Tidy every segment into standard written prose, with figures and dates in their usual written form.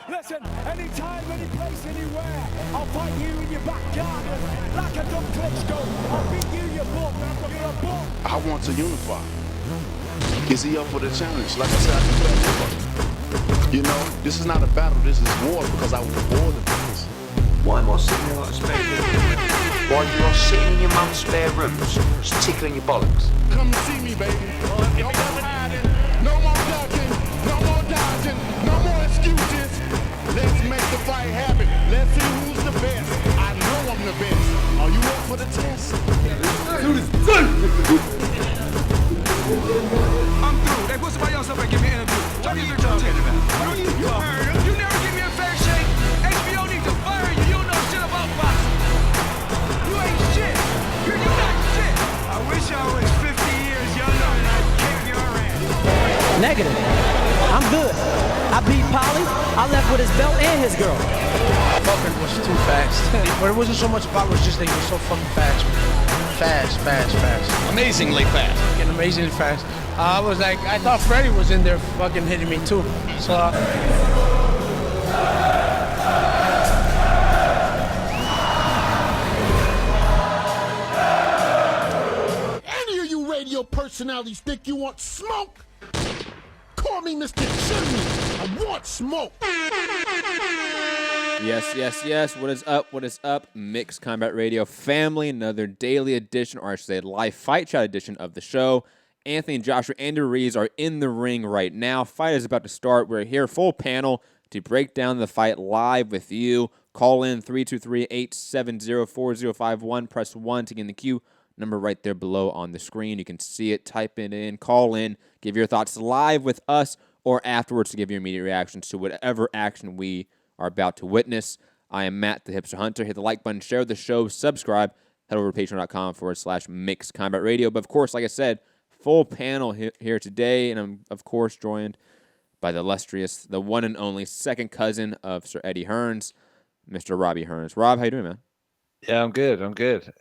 Listen, anytime, any place, anywhere, I'll fight you in your back garden. Like a dumb Klitschko, I'll beat you, you bum. You're a bum. I want to unify. Is he up for the challenge? Like I said, I can play anybody. You know, this is not a battle, this is war because I was born in this. Why am I sitting in like a spare room? While you are sitting in your mum's spare rooms, just tickling your bollocks. Come see me, baby. No more hiding, no more ducking, no more dodging, no more excuses. Let's make the fight happen. Let's see who's the best. I know I'm the best. Are you up for the test? I'm through. They put somebody else up and give me an interview. What are you talking about? You never give me a fair shake. HBO needs to fire you. You don't know shit about boxing. You ain't shit. You're not shit. I wish I was 50 years younger and I'd kick your ass. Negative. I'm good. I beat Polly. I left with his belt and his girl. Fucking was too fast. But it wasn't so much about it, was just that he was so fucking fast. Fast. Amazingly fast. Fucking amazingly fast. I was like, I thought Freddie was in there fucking hitting me too. So. Any of you radio personalities think you want smoke? Call me Mr. Chimney. I want smoke. Yes. What is up? Mixed Combat Radio family, another daily edition, or I should say live fight chat edition of the show. Anthony and Joshua and Ruiz are in the ring right now. Fight is about to start. We're here full panel to break down the fight live with you. Call in 323-870-4051. Press 1 to get in the queue. Number right there below on the screen. You can see it. Type it in. Call in. Give your thoughts live with us or afterwards to give your immediate reactions to whatever action we are about to witness. I am Matt, the Hipster Hunter. Hit the like button, share the show, subscribe. Head over to patreon.com/Mixed Combat Radio. But of course, like I said, full panel here today, and I'm of course joined by the illustrious, the one and only second cousin of Sir Eddie Hearns, Mr. Robbie Hearns. Rob, how you doing, man? Yeah, I'm good.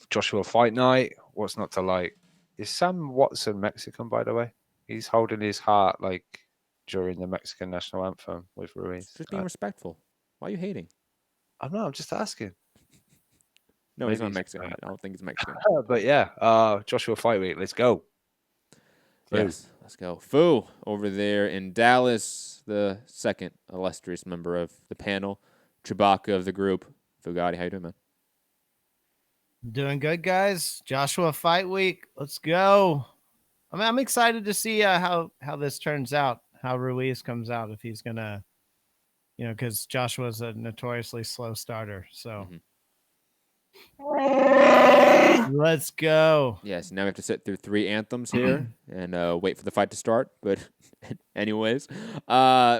Joshua Fight Night. What's not to like? Is Sam Watson Mexican, by the way? He's holding his heart like during the Mexican national anthem with Ruiz. Just being respectful. Why are you hating? I'm just asking. No, Maybe he's not Mexican. I don't think he's Mexican. But yeah, Joshua Fight Week. Let's go. Yes, let's go. Fu over there in Dallas, the second illustrious member of the panel, Chewbacca of the group. Fugatti, how you doing, man? Doing good, guys. Joshua Fight Week. Let's go. I'm excited to see how this turns out, how Ruiz comes out, if he's going to, because Joshua's a notoriously slow starter. So let's go. Yes, now we have to sit through 3 anthems here and wait for the fight to start. But anyways,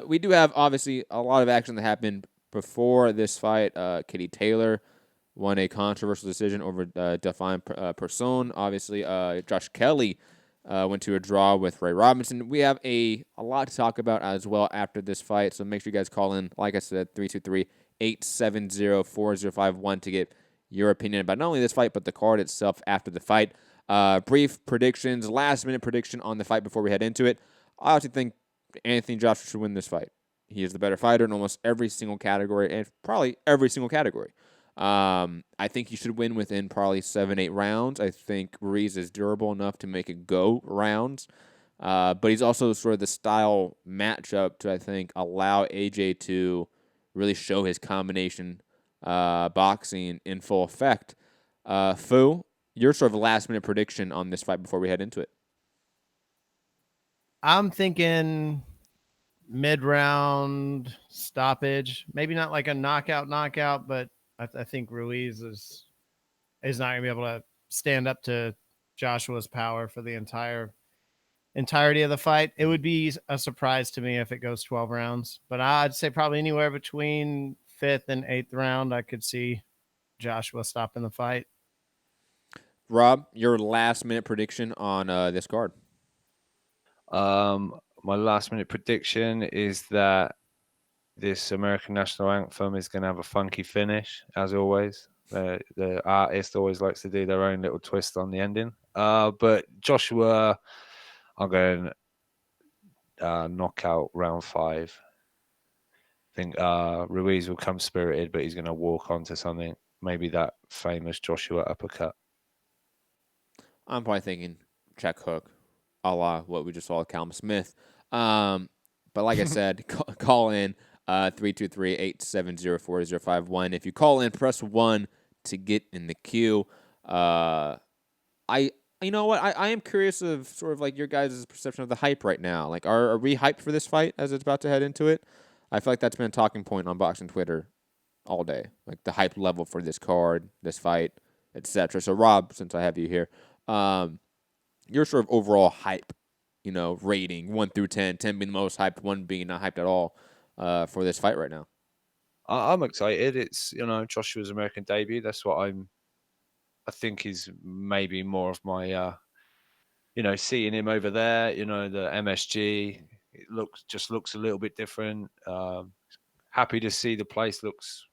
we do have, obviously, a lot of action that happened before this fight. Katie Taylor won a controversial decision over Delphine Persoon. Obviously, Josh Kelly went to a draw with Ray Robinson. We have a lot to talk about as well after this fight, so make sure you guys call in, like I said, 323-870-4051 to get your opinion about not only this fight, but the card itself after the fight. Brief predictions, last-minute prediction on the fight before we head into it. I actually think Anthony Joshua should win this fight. He is the better fighter in almost every single category, and probably every single category. I think he should win within probably 7-8 rounds. I think Ruiz is durable enough to make it go rounds. But he's also sort of the style matchup to, I think, allow AJ to really show his combination boxing in full effect. Fu, your sort of last-minute prediction on this fight before we head into it. I'm thinking mid-round stoppage. Maybe not like a knockout, but I think Ruiz is not going to be able to stand up to Joshua's power for the entirety of the fight. It would be a surprise to me if it goes 12 rounds, but I'd say probably anywhere between 5th and 8th round, I could see Joshua stopping the fight. Rob, your last-minute prediction on this card. My last-minute prediction is that this American National Anthem is going to have a funky finish, as always. The artist always likes to do their own little twist on the ending. But Joshua, I'm going knockout round 5. think Ruiz will come spirited, but he's going to walk onto something. Maybe that famous Joshua uppercut. I'm probably thinking check hook, a la what we just saw with Callum Smith. But like I said, call in 323-870-4051. If you call in, press 1 to get in the queue. You know what? I am curious of sort of like your guys' perception of the hype right now. Like, are we hyped for this fight as it's about to head into it? I feel like that's been a talking point on boxing Twitter all day. Like the hype level for this card, this fight, etc. So Rob, since I have you here, your sort of overall hype, rating 1 through 10, 10 being the most hyped, 1 being not hyped at all, for this fight right now. I'm excited. It's Joshua's American debut. That's what I think is maybe more of my seeing him over there. The MSG, it looks a little bit different. Happy to see the place looks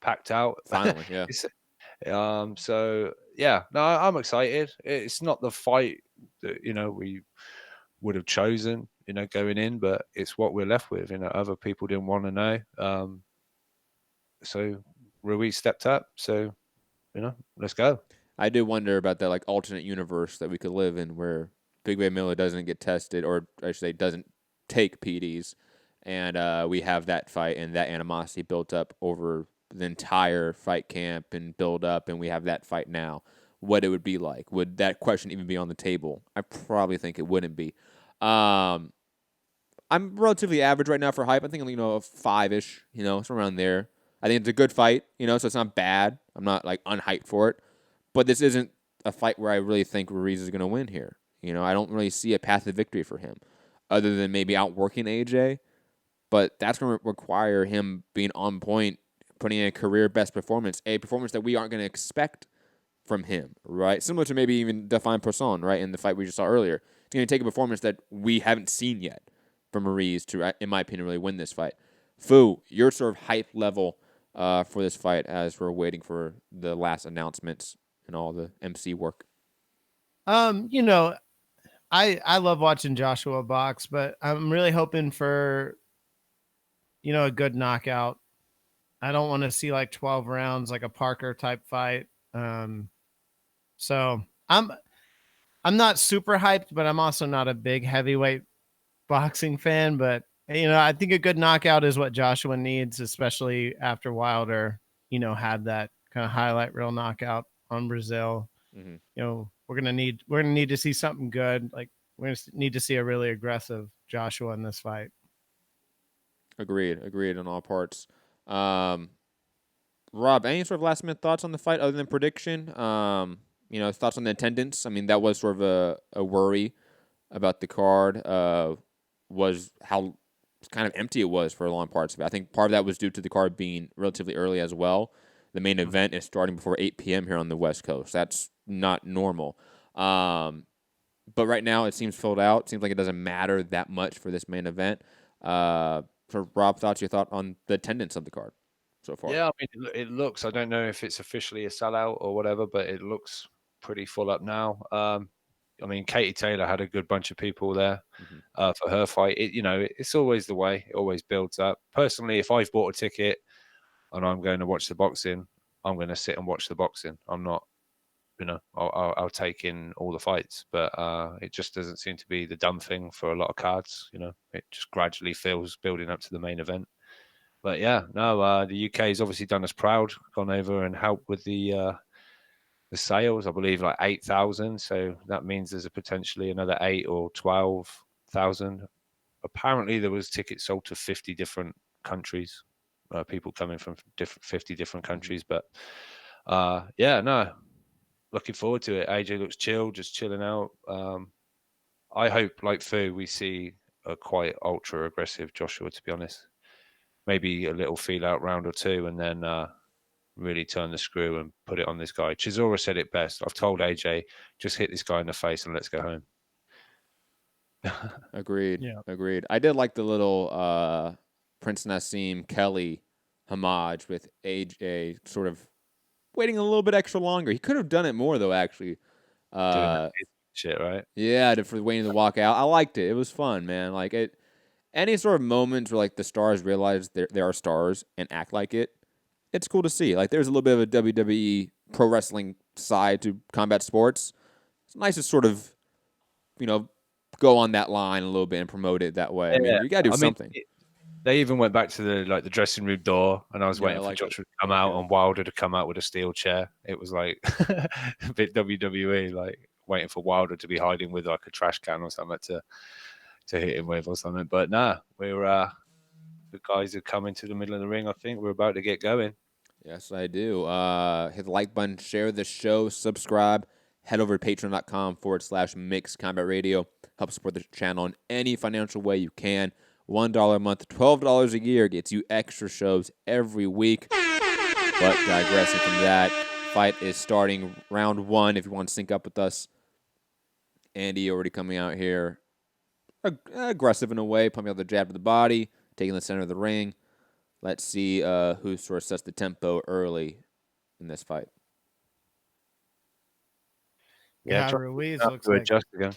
packed out finally. Yeah. So yeah, no, I'm excited. It's not the fight that we would have chosen going in, but it's what we're left with. Other people didn't want to know, so Ruiz stepped up. So let's go. I do wonder about that alternate universe that we could live in where Big Bay Miller doesn't get tested, or I should say doesn't take PDs, and we have that fight and that animosity built up over the entire fight camp and build up, and we have that fight now. What it would be like? Would that question even be on the table? I probably think it wouldn't be. I'm relatively average right now for hype. I think a 5-ish. It's around there. I think it's a good fight. So it's not bad. I'm not unhyped for it. But this isn't a fight where I really think Ruiz is going to win here. I don't really see a path to victory for him, other than maybe outworking AJ. But that's going to require him being on point, putting in a career best performance, a performance that we aren't going to expect from him, right? Similar to maybe even Define Person, right, in the fight we just saw earlier. It's going to take a performance that we haven't seen yet from Ruiz to, in my opinion, really win this fight. Fu, your sort of hype level for this fight as we're waiting for the last announcements and all the MC work. I love watching Joshua box, but I'm really hoping for, a good knockout. I don't want to see 12 rounds, like a Parker type fight. So I'm not super hyped, but I'm also not a big heavyweight boxing fan. But I think a good knockout is what Joshua needs, especially after Wilder, had that kind of highlight reel knockout on Brazil. Mm-hmm. We're gonna need to see something good. We're gonna need to see a really aggressive Joshua in this fight. Agreed on all parts. Rob, any sort of last minute thoughts on the fight other than prediction? Thoughts on the attendance. I mean, that was sort of a worry about the card. Was how kind of empty it was for long parts of it. I think part of that was due to the card being relatively early as well. The main event is starting before 8 p.m. here on the West Coast. That's not normal. But right now it seems filled out. It seems like it doesn't matter that much for this main event. So Rob, your thought on the attendance of the card so far? Yeah, I mean, it looks, I don't know if it's officially a sellout or whatever, but it looks pretty full up now. I mean, Katie Taylor had a good bunch of people there for her fight. It's always the way. It always builds up. Personally, if I've bought a ticket and I'm going to watch the boxing, I'm going to sit and watch the boxing. I'm not, I'll take in all the fights, but it just doesn't seem to be the dumb thing for a lot of cards. It just gradually feels building up to the main event. But yeah, no, the UK has obviously done us proud, gone over and helped with the sales. I believe 8,000. So that means there's a potentially another 8 or 12,000. Apparently, there was tickets sold to 50 different countries. People coming from 50 different countries. But yeah, no, looking forward to it. AJ looks chill, just chilling out. I hope, like Fu, we see a quite ultra aggressive Joshua, to be honest. Maybe a little feel out round or two, and then really turn the screw and put it on this guy. Chisora said it best. I've told AJ, just hit this guy in the face and let's go home. Agreed. I did like the little Prince Nassim Kelly homage with AJ sort of waiting a little bit extra longer. He could have done it more though, actually. Shit, right? Yeah, for waiting to walk out. I liked it. It was fun, man. any sort of moments where like the stars realize they are stars and act like it, it's cool to see. Like there's a little bit of a WWE pro wrestling side to combat sports. It's nice to sort of, go on that line a little bit and promote it that way. I mean, you gotta do something. They even went back to the dressing room door, and I was waiting for Joshua to come out and Wilder to come out with a steel chair. It was like a bit WWE, like waiting for Wilder to be hiding with like a trash can or something to hit him with or something. But we're the guys are coming to the middle of the ring. I think we're about to get going. Yes, I do. Hit the like button, share the show, subscribe, head over to patreon.com/Mixed Combat Radio. Help support the channel in any financial way you can. $1 a month, $12 a year gets you extra shows every week. But digressing from that, fight is starting round 1 if you want to sync up with us. Andy already coming out here. Aggressive in a way, pumping out the jab to the body, taking the center of the ring. Let's see who sort of sets the tempo early in this fight. Yeah, Ruiz looks to like adjust again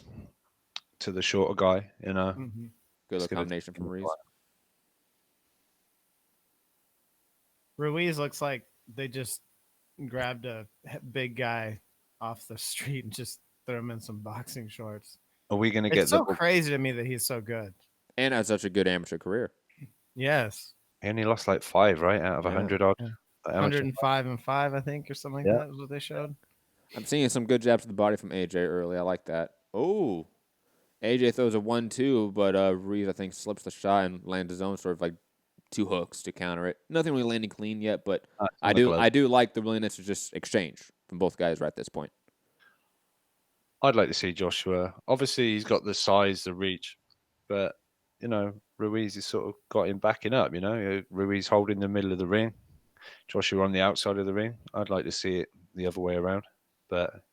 to the shorter guy, Mm-hmm. Good combination from Ruiz. Ruiz looks like they just grabbed a big guy off the street and just threw him in some boxing shorts. Are we going to get It's so crazy to me that he's so good. And has such a good amateur career. Yes. He only lost like 5, right, out of 100 odd. Yeah. 105 and 5, I think, or something like that was what they showed. I'm seeing some good jabs to the body from AJ early. I like that. Oh, AJ throws a 1-2, but Ruiz, I think, slips the shot and lands his own sort of like 2 hooks to counter it. Nothing really landing clean yet, but I do like the willingness to just exchange from both guys right at this point. I'd like to see Joshua. Obviously, he's got the size, the reach, but Ruiz has sort of got him backing up. Ruiz holding the middle of the ring, Joshua on the outside of the ring. I'd like to see it the other way around, but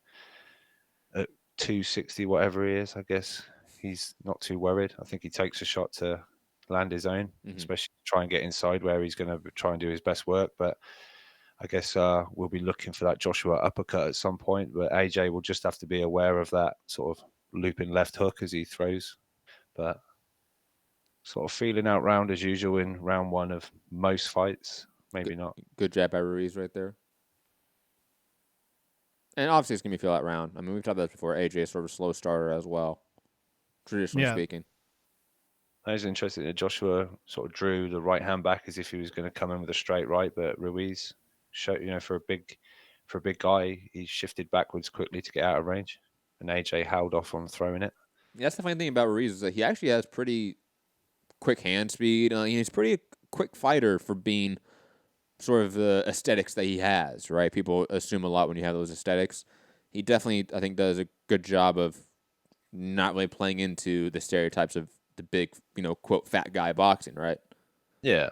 at 260, whatever he is, I guess he's not too worried. I think he takes a shot to land his own, especially try and get inside where he's going to try and do his best work. But I guess we'll be looking for that Joshua uppercut at some point. But AJ will just have to be aware of that sort of looping left hook as he throws. But sort of feeling out round as usual in round 1 of most fights. Maybe not. Good jab by Ruiz right there. And obviously it's going to be feel out round. I mean, we've talked about this before. AJ is sort of a slow starter as well, traditionally speaking. I was interested that Joshua sort of drew the right hand back as if he was going to come in with a straight right, but Ruiz showed, for a big guy, he shifted backwards quickly to get out of range, and AJ held off on throwing it. Yeah, that's the funny thing about Ruiz is that he actually has pretty quick hand speed. He's pretty quick fighter for being sort of the aesthetics that he has, right? People assume a lot when you have those aesthetics. He definitely, I think, does a good job of not really playing into the stereotypes of the big, quote, fat guy boxing, right? Yeah.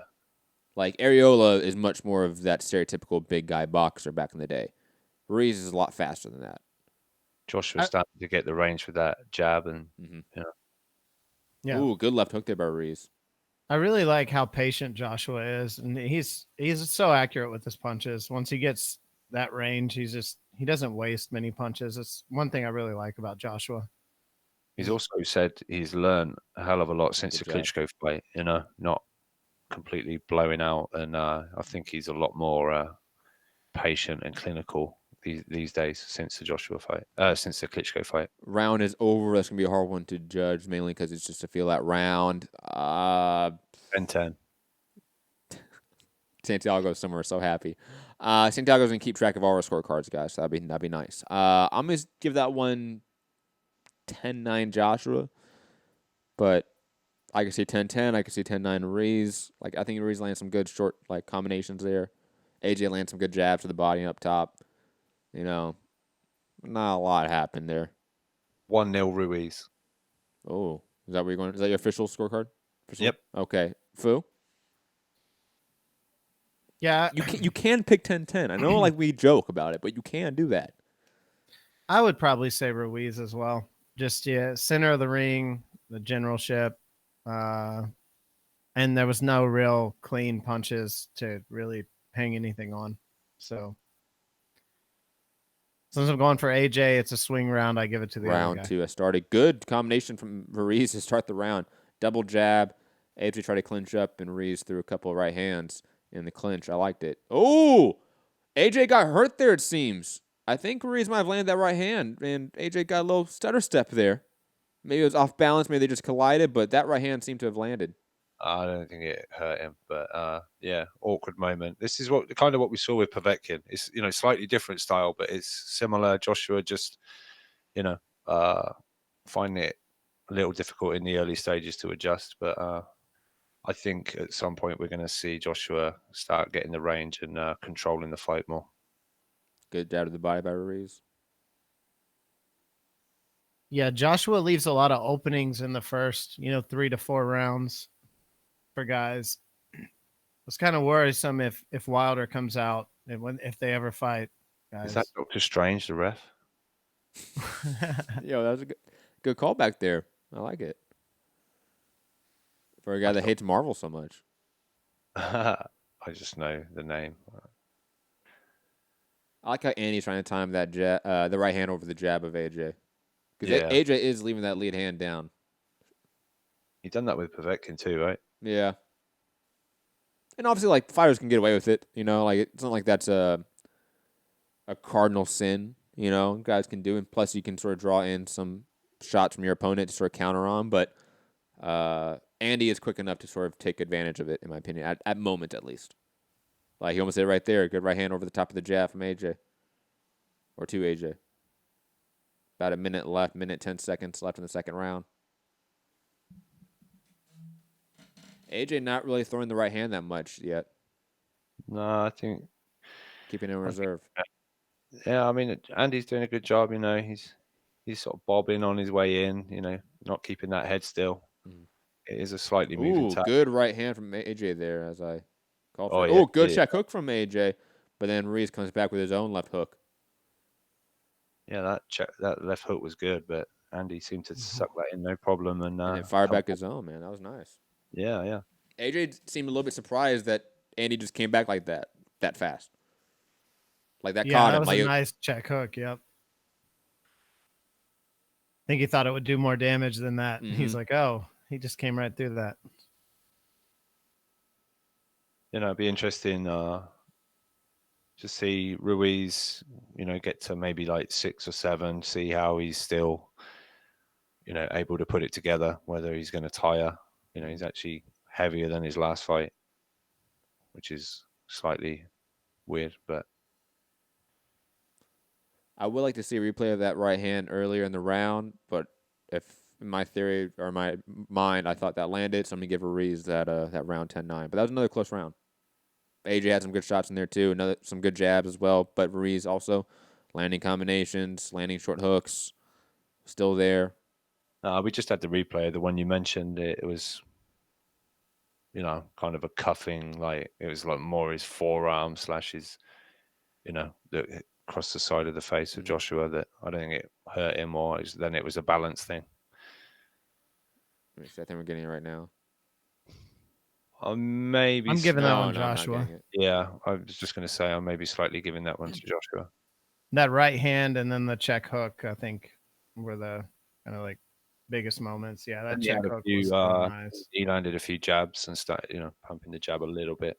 Like, Areola is much more of that stereotypical big guy boxer back in the day. Ruiz is a lot faster than that. Joshua's starting to get the range with that jab and, Yeah. Ooh, good left hook there by Ruiz. I really like how patient Joshua is, and he's so accurate with his punches. Once he gets that range, he doesn't waste many punches. It's one thing I really like about Joshua. He's also said he's learned a hell of a lot since the Klitschko fight, not completely blowing out. And I think he's a lot more patient and clinical these days since the Joshua fight, since the Klitschko fight. Round is over. That's going to be a hard one to judge, mainly because it's just to feel that round. 10-10. Santiago's somewhere so happy. Santiago's going to keep track of all our scorecards, guys. So that'd be nice. I'm going to give that one 10-9 Joshua, but I can see 10-10. I can see 10-9 Ruiz. Like, I think Ruiz lands some good short combinations there. AJ lands some good jabs to the body and up top. Not a lot happened there. 1-0 Ruiz. Oh, is that where you're going? Is that your official scorecard? Yep. Okay. Fu? Yeah. You can pick 10-10. I know we joke about it, but you can do that. I would probably say Ruiz as well. Just, center of the ring, the generalship. And there was no real clean punches to really hang anything on. So since I'm going for AJ, it's a swing round. I give it to the round other guy. 2. I started good combination from Ruiz to start the round. Double jab, AJ tried to clinch up, and Ruiz threw a couple of right hands in the clinch. I liked it. Oh, AJ got hurt there, it seems. I think Ruiz might have landed that right hand, and AJ got a little stutter step there. Maybe it was off balance. Maybe they just collided, but that right hand seemed to have landed. I don't think it hurt him, but yeah, awkward moment. This is what we saw with Povetkin. It's slightly different style, but it's similar. Joshua just finding it a little difficult in the early stages to adjust, but I think at some point we're going to see Joshua start getting the range and controlling the fight more. Good jab to the body by Ruiz. Yeah, Joshua leaves a lot of openings in the first, 3 to 4 rounds for guys. It's kind of worrisome if Wilder comes out and if they ever fight, guys. Is that Dr. Strange, the ref? Yo, that was a good call back there. I like it. For a guy that hates Marvel so much. I just know the name. I like how Andy's trying to time that the right hand over the jab of AJ. Because AJ is leaving that lead hand down. He done that with Povetkin too, right? Yeah. And obviously, like, fighters can get away with it. Like it's not like that's a cardinal sin. Guys can do. And plus, you can sort of draw in some shots from your opponent to sort of counter on. But Andy is quick enough to sort of take advantage of it, in my opinion, at moments at least. Like, he almost did it right there. Good right hand over the top of the jab from AJ. Or to AJ. About a minute left, 10 seconds left in the second round. AJ not really throwing the right hand that much yet. No, I think keeping it in reserve. Yeah, I mean, Andy's doing a good job. He's sort of bobbing on his way in. Not keeping that head still. It is a slightly moving tap. Good right hand from AJ there, as I call for it. Yeah, good check hook from AJ, but then Ruiz comes back with his own left hook. Yeah, that left hook was good, but Andy seemed to suck that in no problem and fire back his own, man. That was nice. Yeah. AJ seemed a little bit surprised that Andy just came back like that fast. Like that caught him. That was a nice check hook. Yep. I think he thought it would do more damage than that. Mm-hmm. He's like, oh, he just came right through that. It'd be interesting to see Ruiz, get to maybe like 6 or 7, see how he's still, able to put it together, whether he's going to tire. He's actually heavier than his last fight, which is slightly weird, but I would like to see a replay of that right hand earlier in the round, but if in my theory or my mind, I thought that landed, so I'm going to give Ruiz that round 10-9. But that was another close round. AJ had some good shots in there too, some good jabs as well, but Ruiz also landing combinations, landing short hooks, still there. We just had the replay, the one you mentioned. It was, kind of a cuffing, like it was like more his forearm / his, across the side of the face of Joshua. That I don't think it hurt him more. Then it was a balance thing. I think we're getting it right now. Maybe I'm giving that one Joshua. Yeah, I was just going to say I'm maybe slightly giving that one to Joshua. That right hand and then the check hook, I think, were the kind of like biggest moments. Yeah, that check hook was nice. He landed a few jabs and started, pumping the jab a little bit.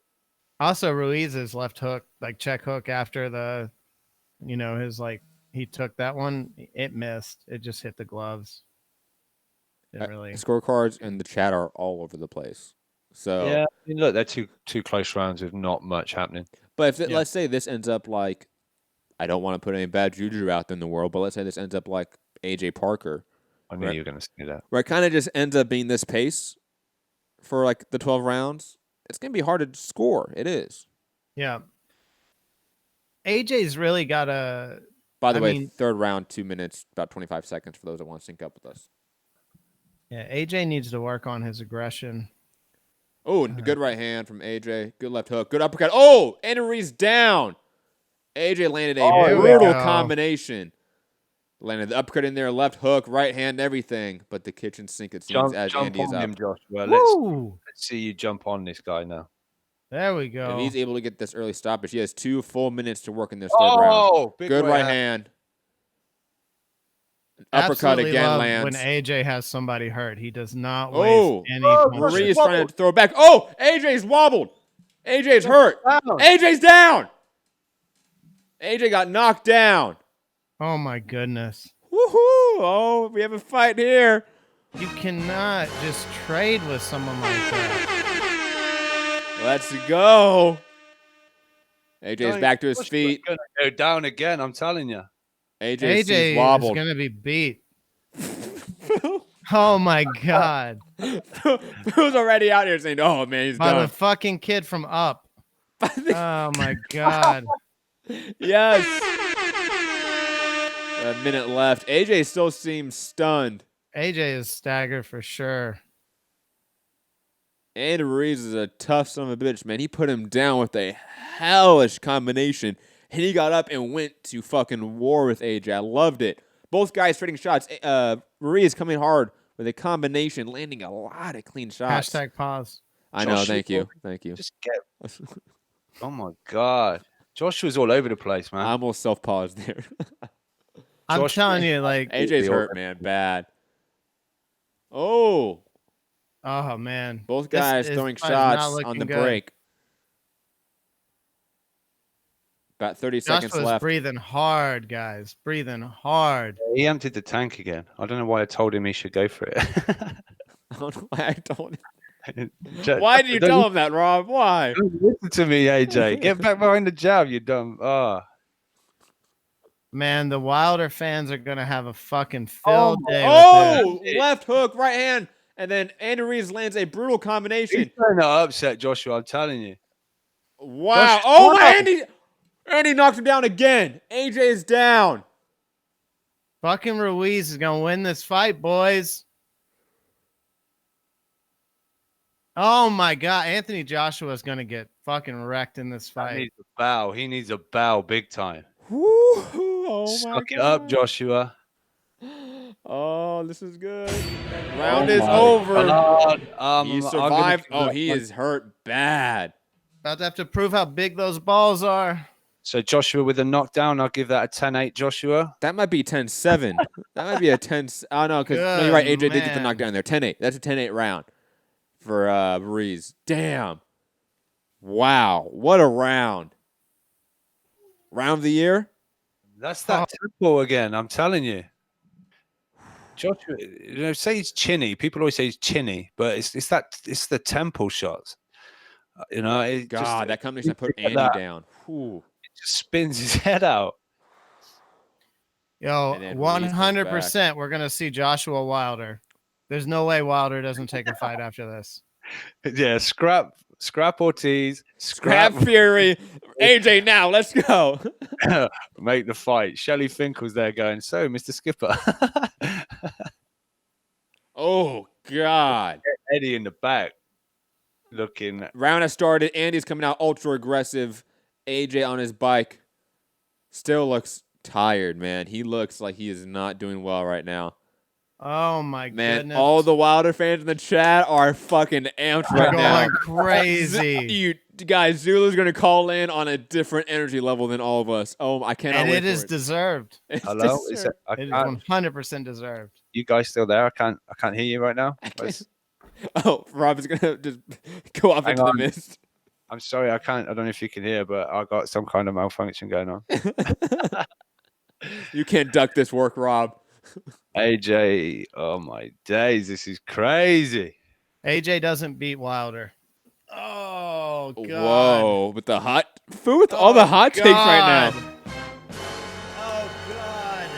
Also, Ruiz's left hook, like check hook after the, his he took that one, it missed. It just hit the gloves. Didn't really. Scorecards and the chat are all over the place. So yeah, look, they're two close rounds with not much happening. But if let's say this ends up like, I don't want to put any bad juju out there in the world, but let's say this ends up like AJ Parker. I knew you were going to say that. Where it kind of just ends up being this pace for like the 12 rounds. It's going to be hard to score. It is. Yeah. AJ's really got a. By the way, third round, 2 minutes, about 25 seconds for those that want to sync up with us. Yeah, AJ needs to work on his aggression. Oh, good right hand from AJ. Good left hook. Good uppercut. Oh, and Ruiz down. AJ landed a brutal combination. Landed the uppercut in there, left hook, right hand, everything. But the kitchen sink, it seems, as Andy is up. Joshua. Let's see you jump on this guy now. There we go. If he's able to get this early stoppage, he has 2 full minutes to work in this third round. Good right hand. Uppercut Absolutely again love lands. when AJ has somebody hurt. He does not Oh, waste any punches. Ruiz trying to throw it back. Oh, AJ's wobbled. AJ's hurt. AJ's down. AJ got knocked down. Oh my goodness. Woohoo! Oh, we have a fight here. You cannot just trade with someone like that. Let's go. AJ's back to his feet. Gonna go down again. I'm telling you. AJ is wobbled. gonna be beat. Oh my god. Who's already out here saying, "Oh man, he's By done." the fucking kid from Up. Oh my god. Yes. A minute left. AJ still seems stunned. AJ is staggered for sure. And Ruiz is a tough son of a bitch, man. He put him down with a hellish combination. And he got up and went to fucking war with AJ. I loved it. Both guys trading shots. Ruiz coming hard with a combination, landing a lot of clean shots. Hashtag pause. I know. Thank you. Thank you. Just get. Oh my god, Joshua's all over the place, man. I almost self-paused there. I'm telling you, like AJ's hurt, man. Bad. Oh. Oh man. Both guys throwing shots on the break. About 30 seconds Joshua's left. breathing hard, guys. Breathing hard. He emptied the tank again. I don't know why I told him he should go for it. I don't know why I told him. Why did you tell him that, Rob? Why? Listen to me, AJ. Get back behind the jab, you dumb. Man, the Wilder fans are gonna have a fucking field day. Oh, left hook, right hand, and then Andy Ruiz lands a brutal combination. He's trying to upset Joshua, I'm telling you. Wow. Oh, my Andy knocked him down again. AJ is down. Fucking Ruiz is gonna win this fight, boys. Oh my god, Anthony Joshua is gonna get fucking wrecked in this fight. He needs a bow. He needs a bow big time. Woo. Oh my Suck god. it up, Joshua. Oh, this is good. Round is over. He survived. He is hurt bad. About to have to prove how big those balls are. So Joshua with a knockdown, I'll give that a 10-8, Joshua. That might be 10-7. That might be a 10. Oh, no, because you're right. AJ did get the knockdown there. 10-8. That's a 10-8 round for Ruiz. Damn. Wow. What a round. Round of the year? That's that tempo again, I'm telling you. Joshua, say he's chinny. People always say he's chinny, but it's the tempo shots. That combination put Andy down. Whew. It just spins his head out. Yo, 100% we're going to see Joshua Wilder. There's no way Wilder doesn't take a fight after this. Yeah, scrap Ortiz. Scrap Fury. AJ now, let's go. Make the fight. Shelly Finkel's there going, so, Mr. Skipper. Oh, God. Eddie in the back looking. Round has started. Andy's coming out ultra aggressive. AJ on his bike still looks tired, man. He looks like he is not doing well right now. Oh my goodness. All the Wilder fans in the chat are fucking amped right now. Going crazy. You guys, Zulu's going to call in on a different energy level than all of us. Oh, I cannot wait. And it is deserved. Hello? It is 100% deserved. You guys still there? I can't hear you right now. Oh, Rob is going to just go off into the mist. I'm sorry, I can't. I don't know if you can hear, but I got some kind of malfunction going on. You can't duck this work, Rob. AJ, oh my days, this is crazy. AJ doesn't beat Wilder. Oh, God. Whoa, with the hot food, all the hot takes right now. Oh, God.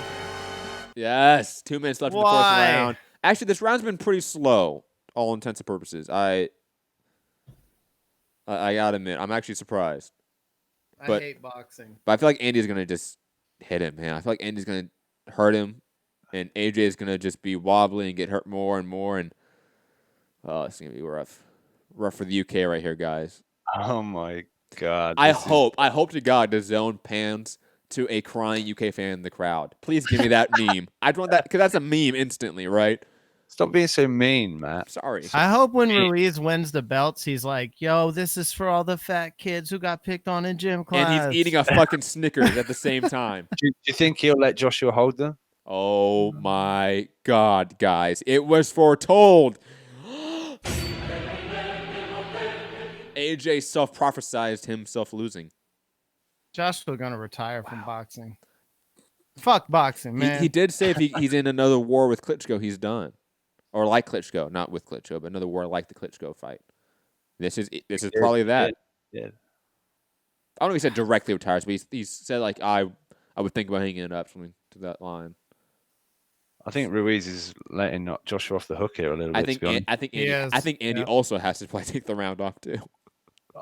Yes, 2 minutes left in the fourth round. Actually, this round's been pretty slow, all intents and purposes. I gotta admit, I'm actually surprised. I hate boxing. But I feel like Andy's gonna just hit him, man. I feel like Andy's gonna hurt him, and AJ is gonna just be wobbly and get hurt more and more. And it's gonna be rough for the UK right here, guys. Oh my God! I hope to God the zone pans to a crying UK fan in the crowd. Please give me that meme. I want that because that's a meme instantly, right? Stop being so mean, Matt. Sorry. I hope when Ruiz wins the belts, he's like, yo, this is for all the fat kids who got picked on in gym class. And he's eating a fucking Snickers at the same time. Do you think he'll let Joshua hold them? Oh my God, guys. It was foretold. AJ self-prophesized himself losing. Joshua gonna retire from boxing. Fuck boxing, man. He did say if he's in another war with Klitschko, he's done. Or like Klitschko, not with Klitschko, but another war like the Klitschko fight. This is probably that. Yeah. I don't know if he said directly retires, but he said like I would think about hanging it up, something to that line. I think Ruiz is letting Joshua off the hook here a little bit. I think Andy also has to probably take the round off too.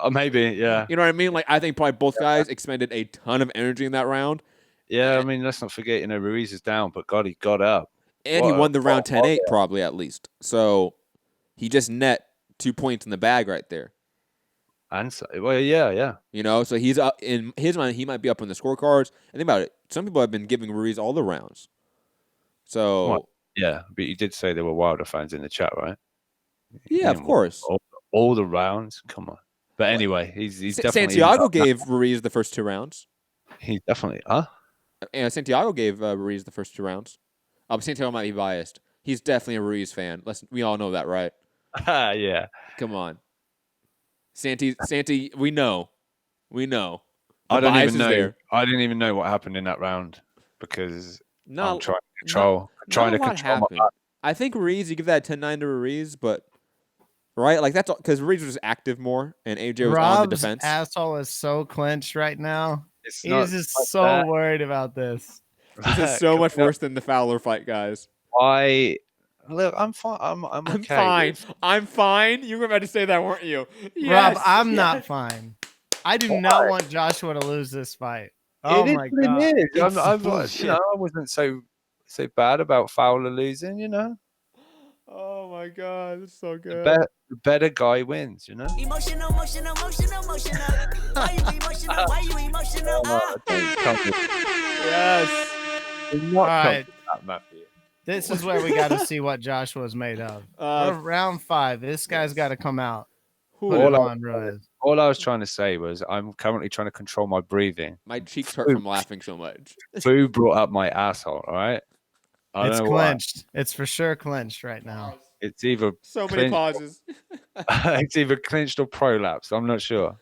Maybe, yeah. You know what I mean? Like I think probably both guys expended a ton of energy in that round. Yeah, I mean, let's not forget, Ruiz is down, but God, he got up. And he won the round 10-8 probably at least. So he just net 2 points in the bag right there. And so, well, yeah. You know, so he's up in his mind. He might be up on the scorecards. And think about it. Some people have been giving Ruiz all the rounds. So well, yeah, but you did say there were Wilder fans in the chat, right? Yeah, of course. All the rounds, come on. But anyway, he's definitely. Santiago gave Ruiz the first 2 rounds. He definitely, And Santiago gave Ruiz the first 2 rounds. Santiago might be biased. He's definitely a Ruiz fan. We all know that, right? Yeah. Come on. Santi, we know. I don't even know. I didn't even know what happened in that round because I'm trying to control my back. I think Ruiz, you give that 10-9 to Ruiz, but right, like that's because Ruiz was active more and AJ was on the defense. Asshole is so clenched right now. He's just so worried about this. This is so much worse than the Fowler fight, guys. Look, I'm fine. I'm okay. I'm fine. You were about to say that, weren't you? Yes. Rob, I'm not fine. I do not want Joshua to lose this fight. Oh my God. I wasn't so bad about Fowler losing, Oh my God, it's so good. The better guy wins, Emotional. Why you emotional? Yes. All right. This is where we got to see what Joshua's made of. Round 5. This guy's got to come out. All I was trying to say was I'm currently trying to control my breathing. My cheeks hurt from laughing so much. Fu brought up my asshole, all right? It's clenched. It's for sure clenched right now. It's either so many pauses. It's either clinched or prolapsed. I'm not sure.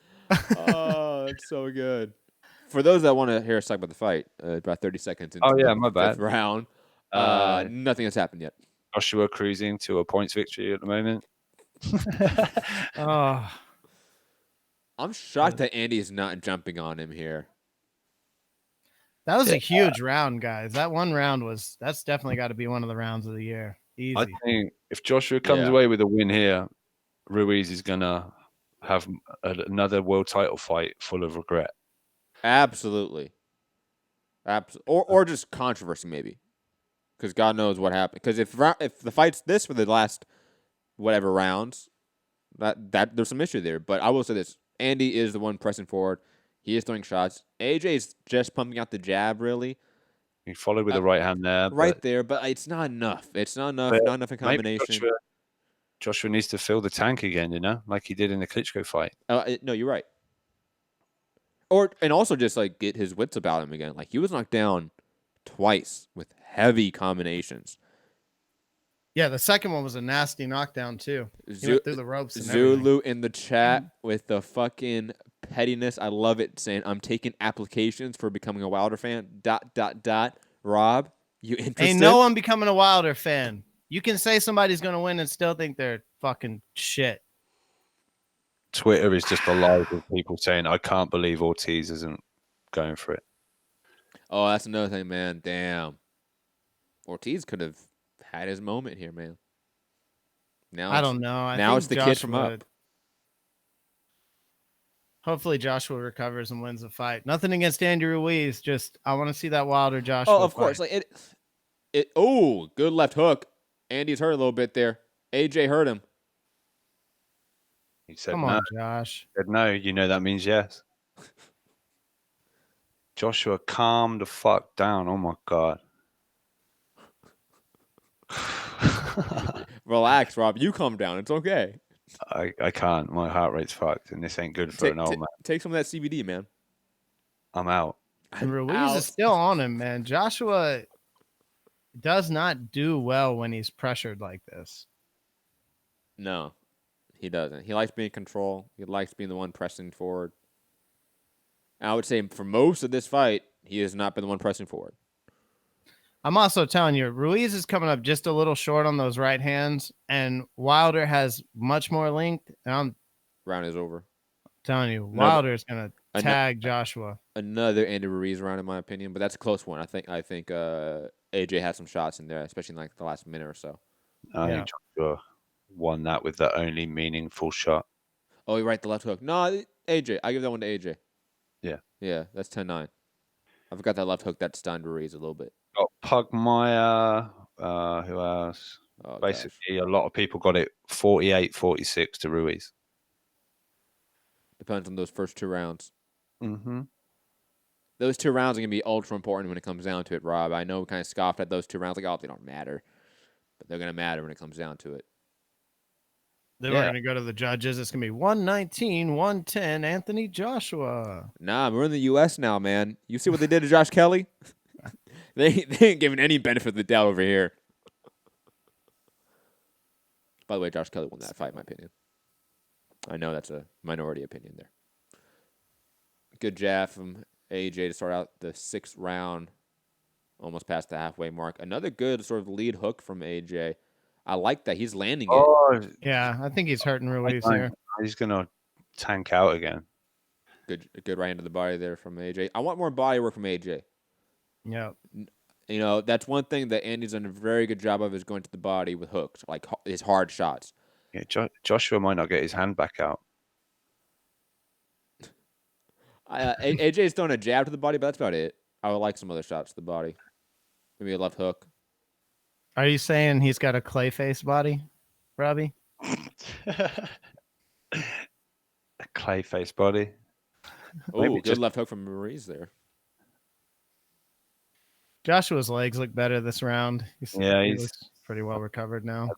Oh, that's so good. For those that want to hear us talk about the fight, about 30 seconds into my bad. 5th round, nothing has happened yet. Joshua cruising to a points victory at the moment. I'm shocked that Andy is not jumping on him here. That was a huge round, guys. That one round that's definitely got to be one of the rounds of the year. Easy. I think if Joshua comes away with a win here, Ruiz is gonna have another world title fight full of regret. Absolutely. Or just controversy maybe, because God knows what happened. Because if the fight's this for the last whatever rounds, that there's some issue there. But I will say this: Andy is the one pressing forward. He is throwing shots. AJ is just pumping out the jab, really. He followed with the right hand there. Right there, but it's not enough. It's not enough. Not enough in combination. Joshua needs to fill the tank again, like he did in the Klitschko fight. No, you're right. And also just like get his wits about him again. Like he was knocked down twice with heavy combinations. Yeah, the second one was a nasty knockdown too. He went through the ropes. And Zulu in the chat with the fucking pettiness. I love it, saying I'm taking applications for becoming a Wilder fan. ... Rob, you interested? Ain't no one becoming a Wilder fan. You can say somebody's gonna win and still think they're fucking shit. Twitter is just alive with people saying, "I can't believe Ortiz isn't going for it." Oh, that's another thing, man. Damn, Ortiz could have had his moment here, man. Now I don't know. Now it's the kid from up. Hopefully Joshua recovers and wins the fight. Nothing against Andy Ruiz. Just I want to see that Wilder Joshua. Oh, of course. Like it. Oh, good left hook. Andy's hurt a little bit there. AJ hurt him. He said, "Come on, Josh." He said no. You know that means yes. Joshua, calm the fuck down. Oh my God. Relax, Rob. You calm down. It's okay. I can't. My heart rate's fucked, and this ain't good for an old man. Take some of that CBD, man. I'm out. And Ruiz is still on him, man. Joshua, does not do well when he's pressured like this. No, he doesn't. He likes being in control. He likes being the one pressing forward. And I would say for most of this fight, he has not been the one pressing forward. I'm also telling you, Ruiz is coming up just a little short on those right hands, and Wilder has much more length. And I'm Round is over. telling you, Wilder is going to tag Joshua. Another Andy Ruiz round, in my opinion, but that's a close one. I think AJ had some shots in there, especially in like the last minute or so. I think Joshua won that with the only meaningful shot. Oh, you're right, the left hook. No, AJ. I give that one to AJ. Yeah. Yeah, that's 10-9. I forgot that left hook that stunned Ruiz a little bit. Got Pugmire. Who else? Oh, basically, a lot of people got it 48-46 to Ruiz. Depends on those first 2 rounds. Mm-hmm. Those 2 rounds are going to be ultra important when it comes down to it, Rob. I know we kind of scoffed at those 2 rounds, like, oh, they don't matter. But they're going to matter when it comes down to it. Then we're going to go to the judges. It's going to be 119, 110, Anthony Joshua. Nah, we're in the U.S. now, man. You see what they did to Josh Kelly? they ain't giving any benefit of the doubt over here. By the way, Josh Kelly won that fight, in my opinion. I know that's a minority opinion there. Good jab from AJ to start out the 6th round, almost past the halfway mark. Another good sort of lead hook from AJ. I like that. He's landing it. Yeah, I think he's hurting Ruiz here. He's going to tank out again. Good right hand to the body there from AJ. I want more body work from AJ. Yeah. You know, that's one thing that Andy's done a very good job of is going to the body with hooks, like his hard shots. Yeah, Joshua might not get his hand back out. AJ's throwing a jab to the body, but that's about it. I would like some other shots to the body. Maybe a left hook. Are you saying he's got a clay face body, Robbie? A clay face body. Oh, good left hook from Ruiz there. Joshua's legs look better this round. He's pretty well recovered now.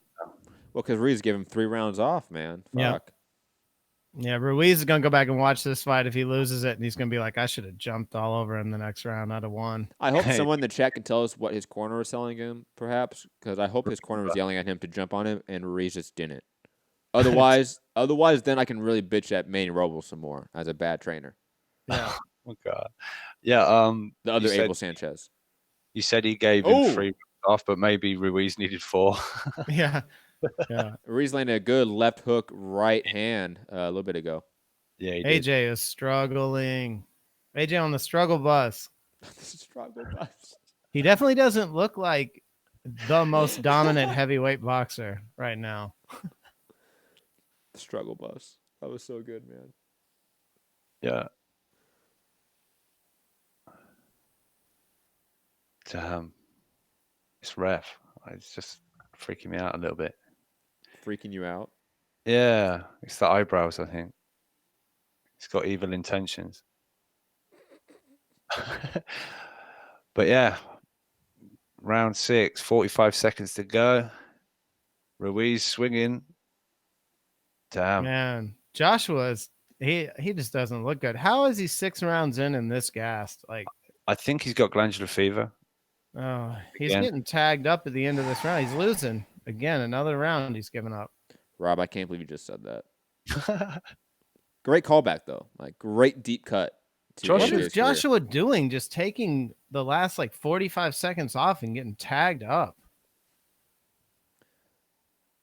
Well, because Ruiz gave him 3 rounds off, man. Fuck. Yeah, Ruiz is going to go back and watch this fight. If he loses it, and he's going to be like, I should have jumped all over him the next round. I'd have won. I hope someone in the chat can tell us what his corner was telling him, perhaps, because I hope his corner was yelling at him to jump on him, and Ruiz just didn't. Otherwise, then I can really bitch at Manny Robles some more as a bad trainer. Yeah. Oh, God. Yeah. The other Abel Sanchez. You said he gave him 3 off, but maybe Ruiz needed 4. Yeah. Yeah. Ruiz landed a good left hook right hand a little bit ago. Yeah, he AJ did. is struggling. AJ on the struggle bus. Struggle bus. He definitely doesn't look like the most dominant heavyweight boxer right now. Struggle bus. That was so good, man. Yeah. It's ref. It's just freaking me out a little bit. Freaking you out? Yeah, it's the eyebrows, I think. He's got evil intentions. But yeah, round 6, 45 seconds to go. Ruiz swinging. Damn. Man, Joshua's he just doesn't look good. How is he 6 rounds in this gassed? Like, I think he's got glandular fever. Oh, he's getting tagged up at the end of this round. He's losing again. Another round he's giving up. Rob, I can't believe you just said that. Great callback though. Like great deep cut. What is Joshua doing? Just taking the last like 45 seconds off and getting tagged up.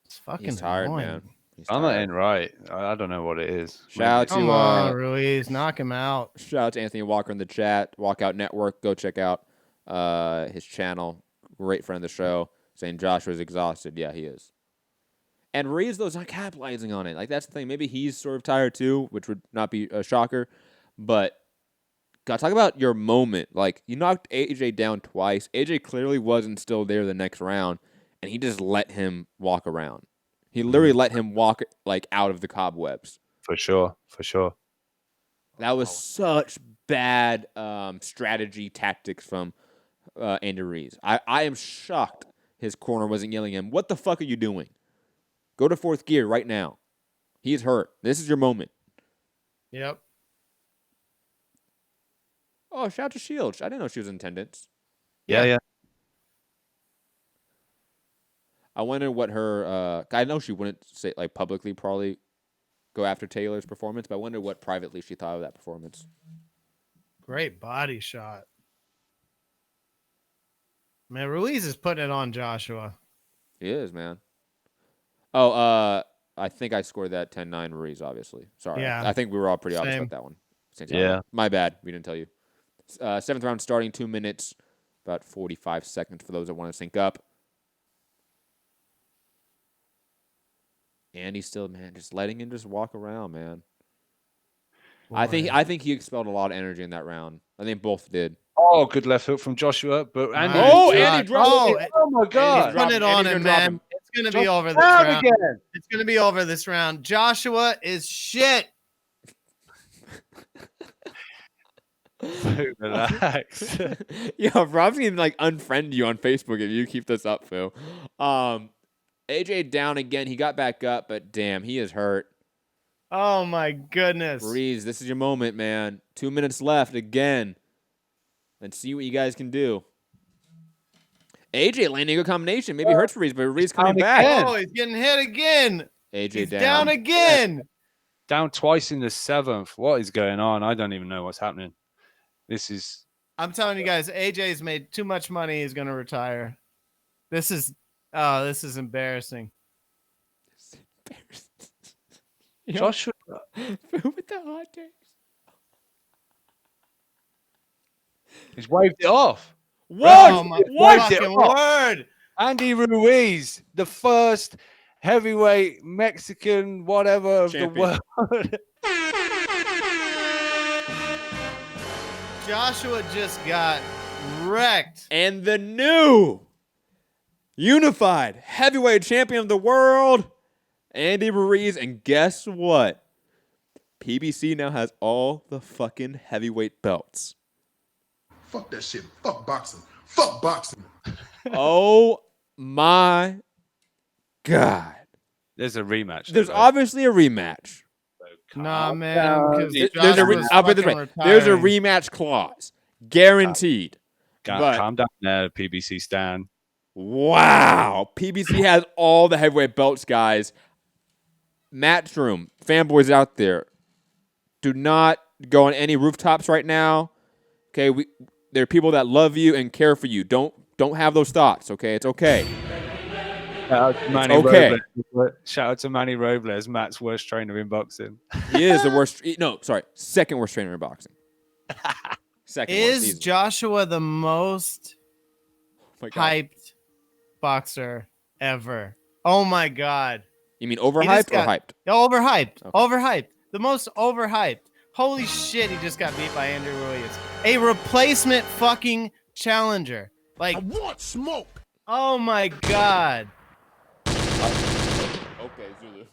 It's fucking tired, annoying. man. I'm not in right. I don't know what it is. Shout out Come on, Ruiz, knock him out. Shout out to Anthony Walker in the chat. Walkout Network. Go check out his channel. Great friend of the show. Saying Joshua's exhausted. Yeah, he is. And Ruiz, though, is not capitalizing on it. Like, that's the thing. Maybe he's sort of tired, too, which would not be a shocker. But, God, talk about your moment. Like, you knocked AJ down twice. AJ clearly wasn't still there the next round, and he just let him walk around. He literally let him walk, like, out of the cobwebs. For sure. That was such bad strategy tactics from Andy Ruiz. I am shocked his corner wasn't yelling at him. What the fuck are you doing? Go to 4th gear right now. He's hurt. This is your moment. Yep. Oh, shout out to Shields. I didn't know she was in attendance. Yeah. I wonder what her. I know she wouldn't say like publicly probably go after Taylor's performance, but I wonder what privately she thought of that performance. Great body shot. Man, Ruiz is putting it on Joshua. He is, man. Oh, I think I scored that 10-9 Ruiz, obviously. Sorry. Yeah. I think we were all pretty obvious Same. about that one. Santiago. Yeah. My bad. We didn't tell you. 7th round starting, 2 minutes, about 45 seconds for those that want to sync up. And he's still, man, just letting him just walk around, man. I think he expelled a lot of energy in that round. I think both did. Oh, good left hook from Joshua. But Andy, Andy dropped it. Oh my God. Put it on him, man. It's going to be over this round. Again. It's going to be over this round. Joshua is shit. Relax. Yeah, Rob's gonna like unfriend you on Facebook if you keep this up, Phil. AJ down again. He got back up, but damn, he is hurt. Oh my goodness. Ruiz, this is your moment, man. 2 minutes left again. Let's see what you guys can do. AJ landing a combination. Maybe hurts Ruiz, but Ruiz coming back. Oh, he's getting hit again. AJ He's down. down again. Down twice in the 7th. What is going on? I don't even know what's happening. This is. I'm telling you guys, AJ's made too much money. He's going to retire. This is embarrassing. Joshua. With the hot takes. He's waved it off. What? Oh, my What? fucking word. Andy Ruiz, the first heavyweight Mexican whatever of Champion. the world. Joshua just got wrecked. And the new unified heavyweight champion of the world, Andy Ruiz. And guess what? PBC now has all the fucking heavyweight belts. Fuck that shit. Fuck boxing. Fuck boxing. Oh my God. There's a rematch. There's obviously a rematch. Nah, man. There's a rematch clause. Guaranteed. Calm down there, PBC Stan. Wow. PBC has all the heavyweight belts, guys. Matchroom, fanboys out there, do not go on any rooftops right now. Okay, there are people that love you and care for you. Don't have those thoughts, okay? It's okay. Shout out to Manny Robles. Shout out to Manny Robles, Matt's worst trainer in boxing. He is the worst. No, sorry, second worst trainer in boxing. Second worst. Is Joshua the most hyped boxer ever? Oh my God. You mean overhyped or hyped? Overhyped. Okay. Overhyped. The most overhyped. Holy shit, he just got beat by Andrew Ruiz. A replacement fucking challenger. Like, I want smoke. oh my God. Okay, Zulu.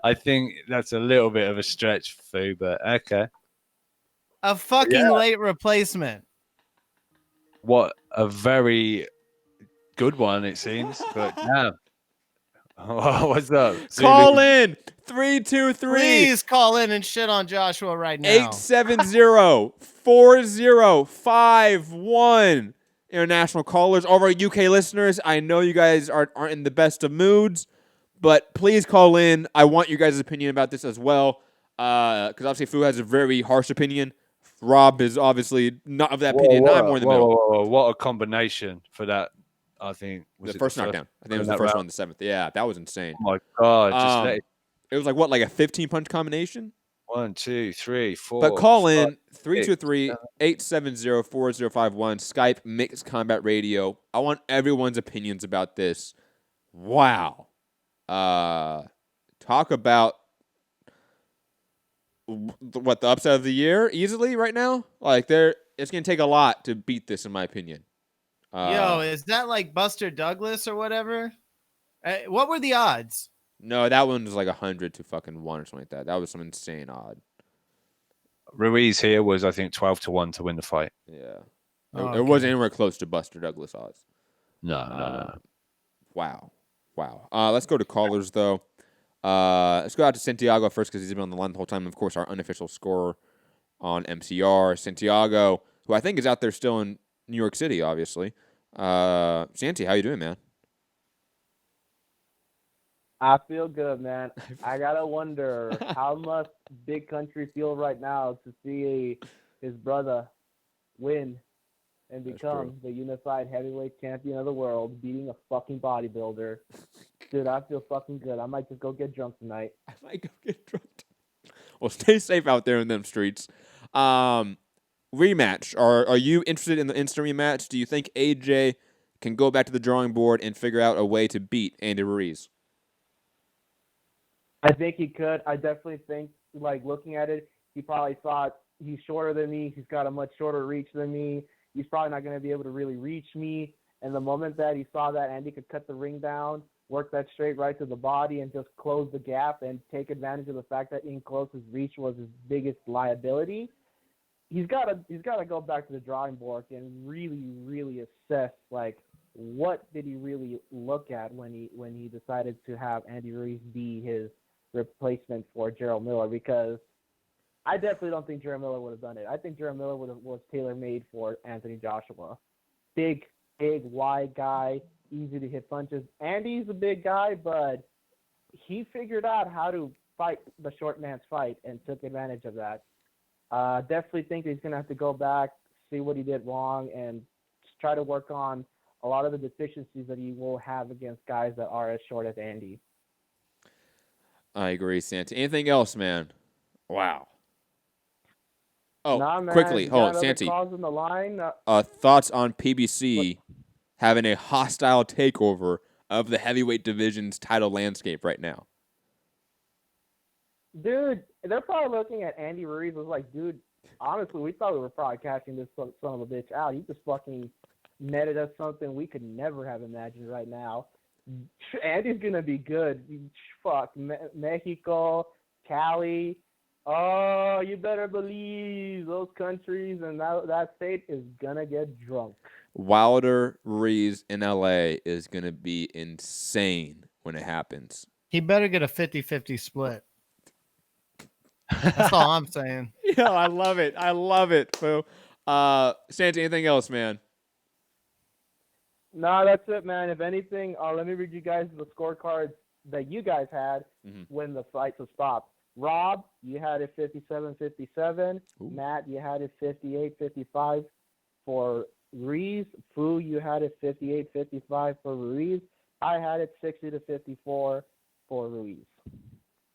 I think that's a little bit of a stretch, Fu, but okay. A fucking late replacement. What a very good one, it seems. But yeah. What's up? Call in 323. Please call in and shit on Joshua right now. 870-4051. International callers, all of our UK listeners. I know you guys aren't in the best of moods, but please call in. I want you guys' opinion about this as well, because obviously Fu has a very harsh opinion. Rob is obviously not of that opinion. I'm more in the middle. Whoa. What a combination for that, I think. Was the first knockdown. I think it was the first one, the 7th. Yeah, that was insane. Oh, my God. It was like, what, like a 15-punch combination? 1, 2, 3, 4. But call in 323-870-4051. Skype Mixed Combat Radio. I want everyone's opinions about this. Wow. Talk about the upset of the year easily right now. Like it's gonna take a lot to beat this, in my opinion. Yo, is that like Buster Douglas or whatever? What were the odds? No, that one was like 100 to fucking 1 or something like that. That was some insane odd. Ruiz here was, I think, 12-1 to win the fight. Yeah. Okay. It wasn't anywhere close to Buster Douglas odds. No. Wow. Let's go to callers, though. Let's go out to Santiago first because he's been on the line the whole time. Of course, our unofficial scorer on MCR. Santiago, who I think is out there still in New York City, obviously. Santi, how you doing, man? I feel good, man. I gotta wonder how must Big Country feel right now to see his brother win and become the unified heavyweight champion of the world, beating a fucking bodybuilder. Dude, I feel fucking good. I might just go get drunk tonight. I might go get drunk. Well, stay safe out there in them streets. Rematch. Are you interested in the instant rematch? Do you think AJ can go back to the drawing board and figure out a way to beat Andy Ruiz? I think he could. I definitely think, like, looking at it, he probably thought he's shorter than me. He's got a much shorter reach than me. He's probably not going to be able to really reach me. And the moment that he saw that Andy could cut the ring down, work that straight right to the body, and just close the gap and take advantage of the fact that in close his reach was his biggest liability, he's got to go back to the drawing board and really assess, like, what did he really look at when he decided to have Andy Ruiz be his replacement for Gerald Miller, because I definitely don't think Gerald Miller would have done it. I think Gerald Miller was tailor-made for Anthony Joshua. Big, wide guy, easy to hit punches. Andy's a big guy, but he figured out how to fight the short man's fight and took advantage of that. Definitely think that he's going to have to go back, see what he did wrong, and try to work on a lot of the deficiencies that he will have against guys that are as short as Andy. I agree, Santi. Anything else, man? Wow. Oh, Nah, man, quickly, you hold got on, other Santi. calls in the line? Thoughts on PBC having a hostile takeover of the heavyweight division's title landscape right now? Dude, they're probably looking at Andy Ruiz was like, dude, honestly, we thought we were probably catching this son of a bitch out. He just fucking netted us something we could never have imagined right now. Andy's going to be good. Fuck, Mexico, Cali. Oh, you better believe those countries and that state is going to get drunk. Wilder Ruiz in LA is going to be insane when it happens. He better get a 50-50 split. That's all I'm saying. Yeah, I love it. I love it, Foo. Santi, anything else, man? No, that's it, man. If anything, let me read you guys the scorecards that you guys had when the fights were stopped. Rob, you had it 57-57. Matt, you had it 58-55 for Ruiz. Fu, you had it 58-55 for Ruiz. I had it 60-54 for Ruiz.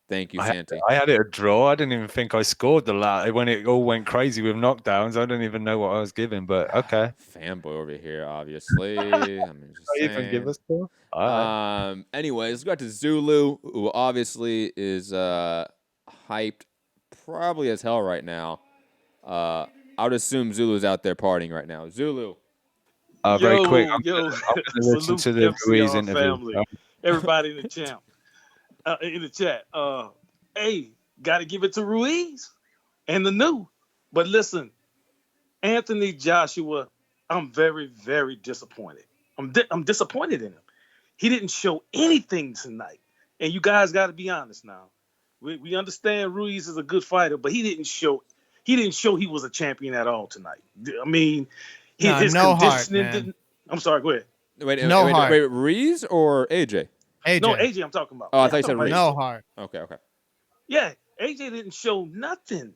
Thank you, Santi. I had it a draw. I didn't even think I scored the last when it all went crazy with knockdowns. I don't even know what I was giving, but okay. Fanboy over here, obviously. I mean, just saying. Even give a score. Anyways, let's go back to Zulu, who obviously is hyped probably as hell right now. I would assume Zulu's out there partying right now. Zulu. Very quick. I'm Yo, gonna listen to the Ruiz interview. family. Everybody in the chat. Hey, got to give it to Ruiz and the new. But listen, Anthony Joshua, I'm very, very disappointed. I'm disappointed in him. He didn't show anything tonight. And you guys got to be honest now. We understand Ruiz is a good fighter, but he didn't show he was a champion at all tonight. I mean, his no conditioning heart, man. didn't. I'm sorry, go ahead. Wait, Ruiz or AJ? AJ. No, AJ, I'm talking about. Oh, I thought you said Ruiz. No heart. Okay. Yeah, AJ didn't show nothing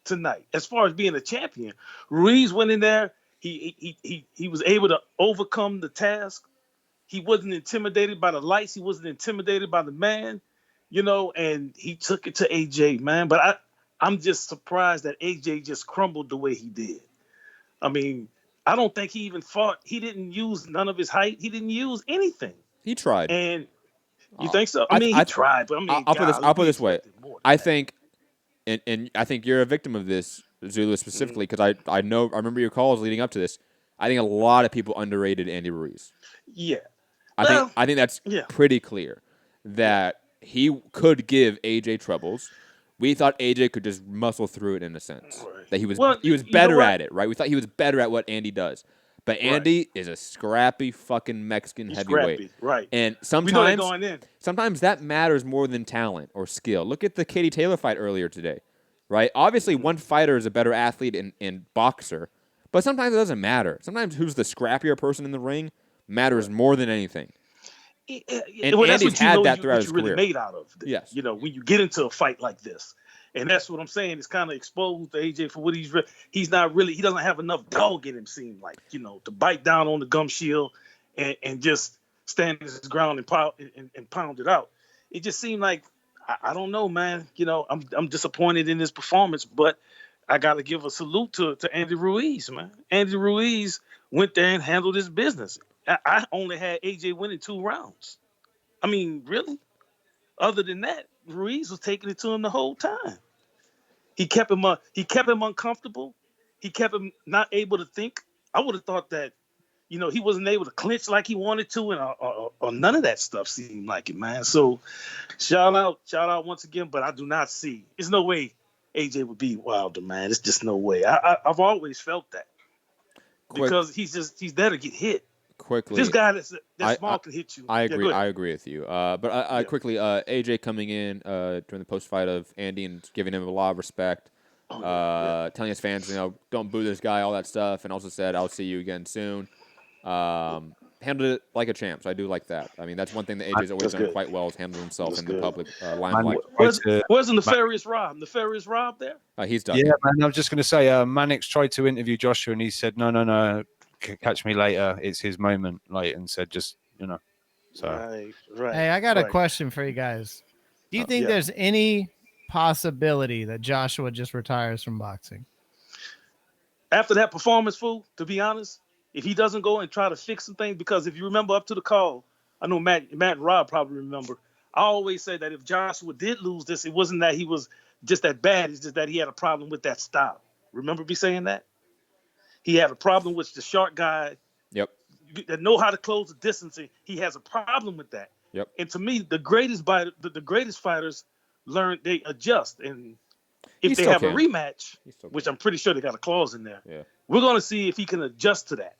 tonight as far as being a champion. Ruiz went in there. He was able to overcome the task. He wasn't intimidated by the lights. He wasn't intimidated by the man, and he took it to AJ, man. But I'm just surprised that AJ just crumbled the way he did. I mean, I don't think he even fought. He didn't use none of his height. He didn't use anything. He tried. And you think so? I mean, he tried, but I mean, I'll put it this way. I think, and I think you're a victim of this, Zulu, specifically, because I remember your calls leading up to this. I think a lot of people underrated Andy Ruiz. Yeah. I think that's pretty clear that he could give AJ troubles. We thought AJ could just muscle through it in a sense. That he was better at it, right? We thought he was better at what Andy does. But Andy is a scrappy fucking Mexican heavyweight. Scrappy, right. And we know they're going in. sometimes that matters more than talent or skill. Look at the Katie Taylor fight earlier today, right? Obviously, one fighter is a better athlete and boxer, but sometimes it doesn't matter. Sometimes who's the scrappier person in the ring matters more than anything. And well, that's Andy's what you had know that you, throughout what his you really career. made out of. Yes. You know, when you get into a fight like this. And that's what I'm saying. It's kind of exposed to AJ for what he's not really, he doesn't have enough dog in him, seem like, you know, to bite down on the gum shield and just stand his ground and pound it out. It just seemed like, I don't know, man. You know, I'm disappointed in his performance, but I got to give a salute to Andy Ruiz, man. Andy Ruiz went there and handled his business. I only had AJ winning 2 rounds. I mean, really? Other than that, Ruiz was taking it to him the whole time. He kept him uncomfortable. He kept him not able to think. I would have thought that, you know, he wasn't able to clinch like he wanted to, and or none of that stuff seemed like it, man. So shout out once again, but I do not see. There's no way AJ would be Wilder, man. It's just no way. I've always felt that because he's there to get hit. Quickly, This guy that's small can hit you. I Yeah, agree. go ahead. I agree with you. But I quickly, AJ coming in during the post fight of Andy and giving him a lot of respect, telling his fans, you know, don't boo this guy, all that stuff, and also said, "I'll see you again soon." Handled it like a champ. So I do like that. I mean, that's one thing that AJ's always done quite well is handle himself in the public limelight. Where's the nefarious Rob? Nefarious Rob there? He's done. Yeah, man. I'm just going to say, Mannix tried to interview Joshua, and he said, "No, catch me later. It's his moment." Like, and said, "Just, you know." So. Right. Hey, I got a question for you guys. Do you think there's any possibility that Joshua just retires from boxing? After that performance, fool, to be honest, if he doesn't go and try to fix some things, because if you remember up to the call, I know Matt and Rob probably remember, I always say that if Joshua did lose this, it wasn't that he was just that bad. It's just that he had a problem with that style. Remember me saying that? He had a problem with the short guy that know how to close the distance. He has a problem with that. Yep. And to me, the greatest fighters learn, they adjust. And if they have a rematch, which I'm pretty sure they got a clause in there, we're going to see if he can adjust to that.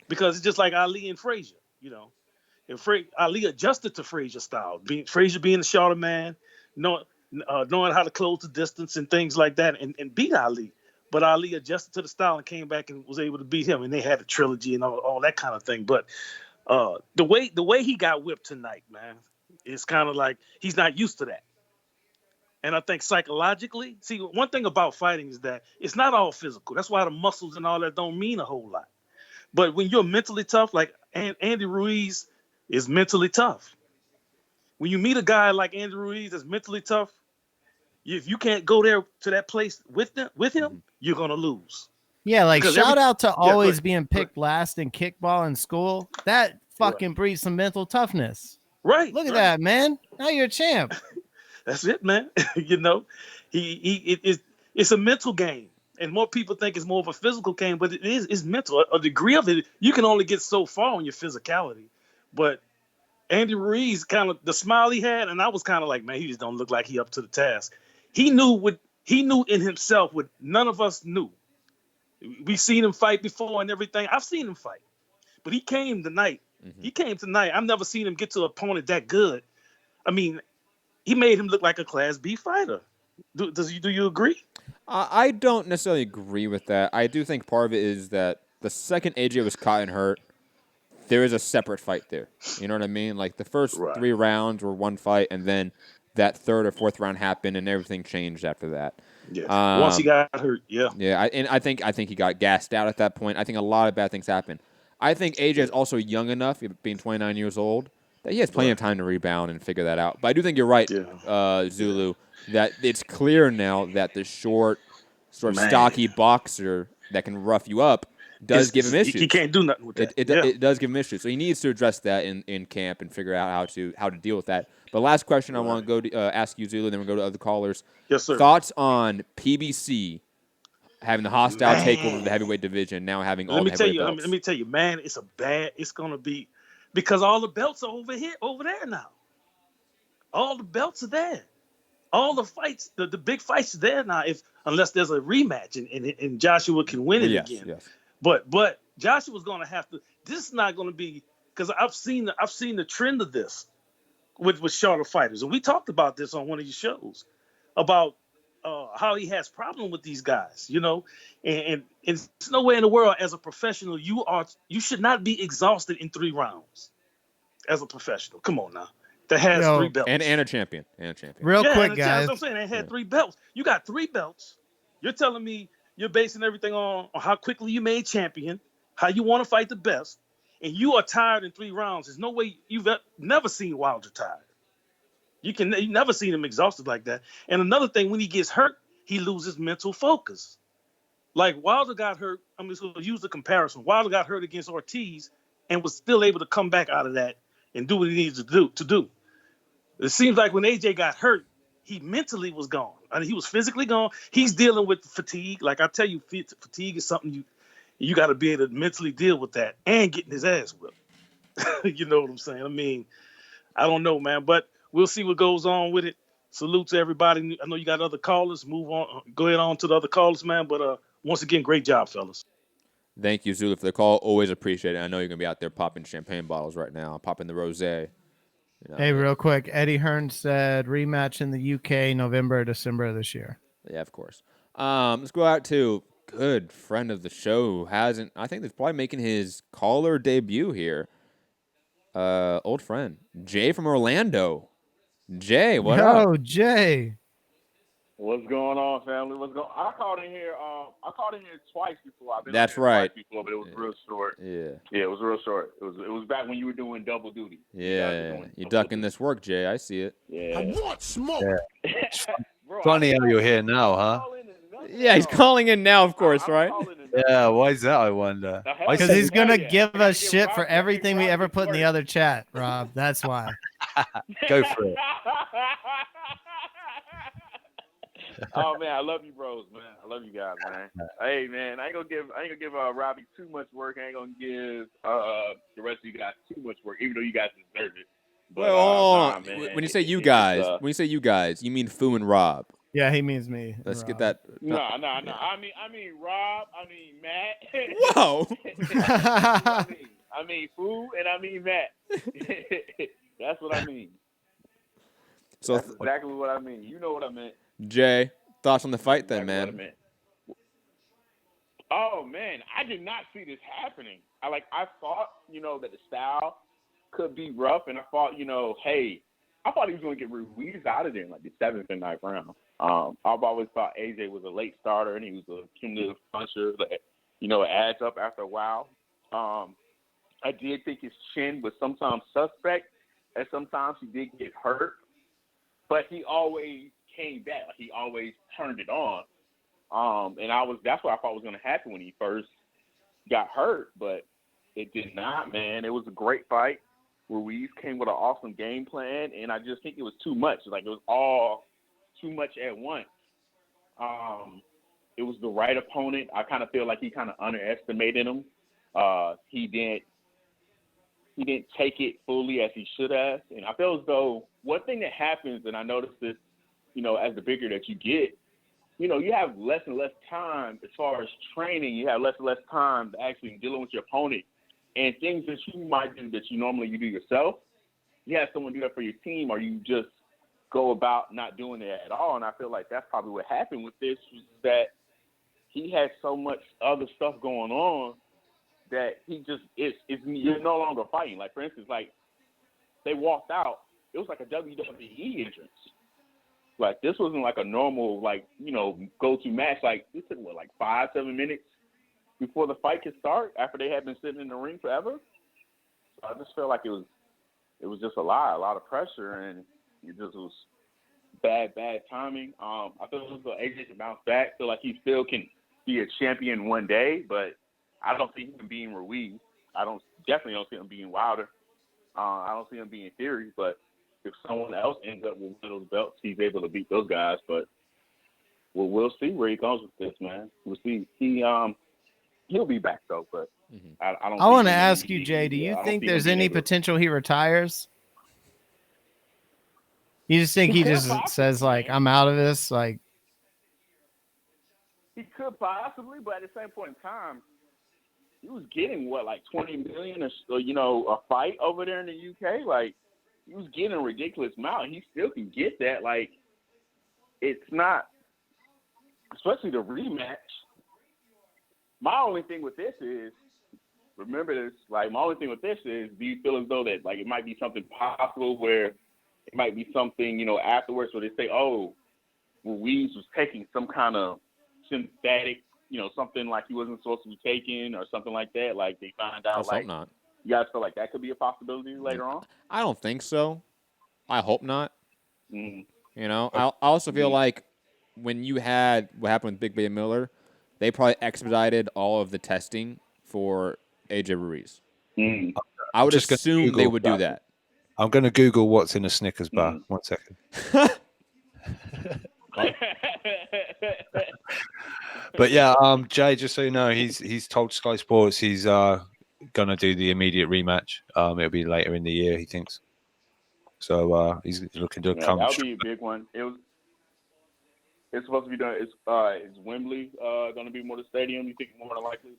Because it's just like Ali and Frazier, you know. And Ali adjusted to Frazier's style. Frazier being a shorter man, knowing how to close the distance and things like that, and beat Ali. But Ali adjusted to the style and came back and was able to beat him. And they had a trilogy and all that kind of thing. But the way he got whipped tonight, man, it's kind of like he's not used to that. And I think psychologically, see, one thing about fighting is that it's not all physical. That's why the muscles and all that don't mean a whole lot. But when you're mentally tough, like Andy Ruiz is mentally tough. When you meet a guy like Andy Ruiz that's mentally tough, if you can't go there to that place with him, you're gonna lose. Yeah, like Because shout out to always being picked last in kickball in school. That fucking breeds some mental toughness. Right. Look at that, man. Now you're a champ. That's it, man. You know, it's a mental game. And more people think it's more of a physical game, but it's mental. A degree of it, you can only get so far on your physicality. But Andy Ruiz, kind of the smile he had, and I was kind of like, man, he just don't look like he up to the task. He knew in himself what none of us knew. We've seen him fight before and everything. I've seen him fight, but he came tonight. He came tonight. I've never seen him get to an opponent that good. I mean, he made him look like a Class B fighter. Do you agree? I don't necessarily agree with that. I do think part of it is that the second AJ was caught and hurt, there is a separate fight there. You know what I mean? Like the first 3 rounds were one fight, and then that third or fourth round happened, and everything changed after that. Yeah. Once he got hurt, I think he got gassed out at that point. I think a lot of bad things happened. I think AJ is also young enough, being 29 years old, that he has plenty of time to rebound and figure that out. But I do think you're right, Zulu, that it's clear now that the short, sort of stocky boxer that can rough you up does give him issues. He can't do nothing with that. It does give him issues. So he needs to address that in camp and figure out how to deal with that. But last question I want to go to ask you, Zulu, then we'll go to other callers. Yes, sir. Thoughts on PBC having the hostile takeover of the heavyweight division, now having all the heavyweight belts? Let me tell you, man, it's going to be, because all the belts are over there now. All the belts are there. All the fights, the big fights are there now, unless there's a rematch and Joshua can win it again. Yes. But Joshua's going to have to. This is not going to be, because I've seen the trend of this with shorter fighters, and we talked about this on one of your shows about how he has problem with these guys, you know, and it's no way in the world as a professional you should not be exhausted in 3 rounds. as a professional. Come on now. That has Yo. 3 belts. And a champion. Real Yeah, quick, and guys. that's what I'm saying. They had 3 belts. You got 3 belts. You're telling me you're basing everything on how quickly you made champion, how you want to fight the best, and you are tired in 3 rounds. There's no way you've never seen Wilder tired. You never seen him exhausted like that. And another thing, when he gets hurt, he loses mental focus. Like Wilder got hurt. I'm just going to use the comparison. Wilder got hurt against Ortiz and was still able to come back out of that and do what he needs to do. It seems like when AJ got hurt, he mentally was gone. I mean, he was physically gone. He's dealing with fatigue. Like I tell you, fatigue is something you got to be able to mentally deal with that and getting his ass whipped. You know what I'm saying? I mean, I don't know, man, but we'll see what goes on with it. Salute to everybody. I know you got other callers. Move on. Go ahead on to the other callers, man. But once again, great job, fellas. Thank you, Zulu, for the call. Always appreciate it. I know you're going to be out there popping champagne bottles right now, popping the rosé. You know, Hey, real quick, Eddie Hearn said rematch in the UK November or December of this year. Yeah, of course. Let's go out to good friend of the show who hasn't, I think, that's probably making his caller debut here. Old friend, Jay from Orlando. Jay, what up? Yo, Jay. What's going on, family? I called in here. I called in here twice before. I've been That's on here right. Twice before, but it was real short. Yeah. Yeah, it was real short. It was back when you were doing double duty. Yeah. You ducking this work, Jay. I see it. Yeah. I want smoke. Yeah. Funny how you're here now, huh? Yeah, he's calling in now, of course, right? Yeah, why is that, I wonder? Because he's going to give us shit for everything we ever put in the other chat, Rob. That's why. Go for it. Oh man, I love you, bros, man. I love you guys, man. Hey man, I ain't gonna give Robbie too much work. I ain't gonna give the rest of you guys too much work, even though you guys deserve it. But, well, man, when you say you guys, you mean Fu and Rob. Yeah, he means me. Let's Rob. get that. No. I mean Rob. I mean Matt. Whoa. I mean Fu and I mean Matt. That's what I mean. So that's exactly what I mean. You know what I meant. Jay, thoughts on the fight then, man? Oh man, I did not see this happening. I thought, that the style could be rough, and I thought, I thought he was going to get Ruiz out of there in like the 7th and 9th round. I've always thought AJ was a late starter, and he was a cumulative puncher that, it adds up after a while. I did think his chin was sometimes suspect, and sometimes he did get hurt, but he always came back. Like, he always turned it on. And that's what I thought was going to happen when he first got hurt, but it did not, man. It was a great fight. Ruiz came with an awesome game plan, and I just think it was too much. Like, it was all too much at once. It was the right opponent. I kind of feel like he kind of underestimated him. He didn't take it fully as he should have. And I feel as though one thing that happens, and I noticed this, as the bigger that you get, you have less and less time as far as training. You have less and less time actually dealing with your opponent. And things that you might do that you normally do yourself, you have someone do that for your team, or you just go about not doing it at all. And I feel like that's probably what happened with this, was that he had so much other stuff going on that he just you're no longer fighting. Like, for instance, like, they walked out, it was like a WWE entrance. Like, this wasn't like a normal, like, go-to match. Like, this took, 5-7 minutes before the fight could start, after they had been sitting in the ring forever. So I just felt like it was just a lot of pressure, and it just was bad timing. I feel like AJ can bounce back. I feel like he still can be a champion one day, but I don't see him being Ruiz. Definitely don't see him being Wilder. I don't see him being Theory, but if someone else ends up with one of those belts, he's able to beat those guys. But we'll see where he goes with this, man. We'll see. He'll be back though, but I don't. I want to ask you, Jay. Do you think there's any potential he retires? You just think he just says like, "I'm out of this"? Like, he could possibly, but at the same point in time, he was getting like $20 million, a fight over there in the UK. Like, he was getting a ridiculous amount. He still can get that. Like, it's not, especially the rematch. My only thing with this is, remember this. Like, my only thing with this is, do you feel as though that, like, it might be something possible where it might be something, afterwards where they say, oh, Ruiz was taking some kind of synthetic, something like he wasn't supposed to be taking or something like that. Like, they find out, Let's hope not. You guys feel like that could be a possibility later on? I don't think so. I hope not. Mm-hmm. I also feel like when you had what happened with Big Bay Miller, they probably expedited all of the testing for AJ Ruiz. Mm. I would Just gonna assume they would do Google that. I'm going to Google what's in a Snickers bar. 1 second. But yeah, Jay, just so you know, he's told Sky Sports he's gonna do the immediate rematch. It'll be later in the year, he thinks. So he's looking to come. That'll be a big one. It's supposed to be done. Is Wembley going to be more the stadium? You think more than likely?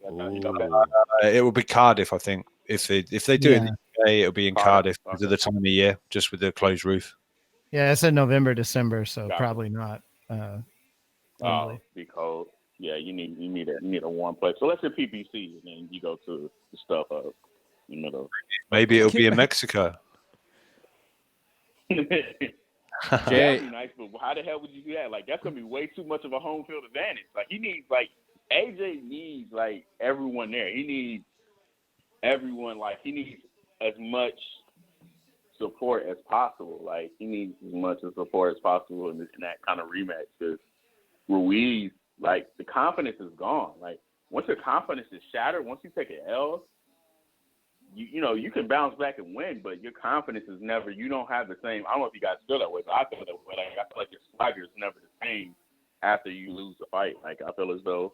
It will be Cardiff, I think. If they do it in the UK, it'll be in Cardiff because of the time of year, just with the closed roof. Yeah, it's in November, December, so probably not. Be cold. Yeah, you need a warm place. So let's say PPC, and then you go to the stuff in the middle. Maybe it'll be in Mexico. That'd be nice, but how the hell would you do that? Like, that's gonna be way too much of a home field advantage. Like, AJ needs everyone there. He needs everyone. He needs as much support as possible. Like, he needs as much support as possible in that kind of rematch. Because Ruiz, the confidence is gone. Like, once your confidence is shattered, once you take an L, you can bounce back and win, but your confidence is never. You don't have the same. I don't know if you guys feel that way, but I feel that way. I feel like your swagger is never the same after you lose the fight. Like, I feel as though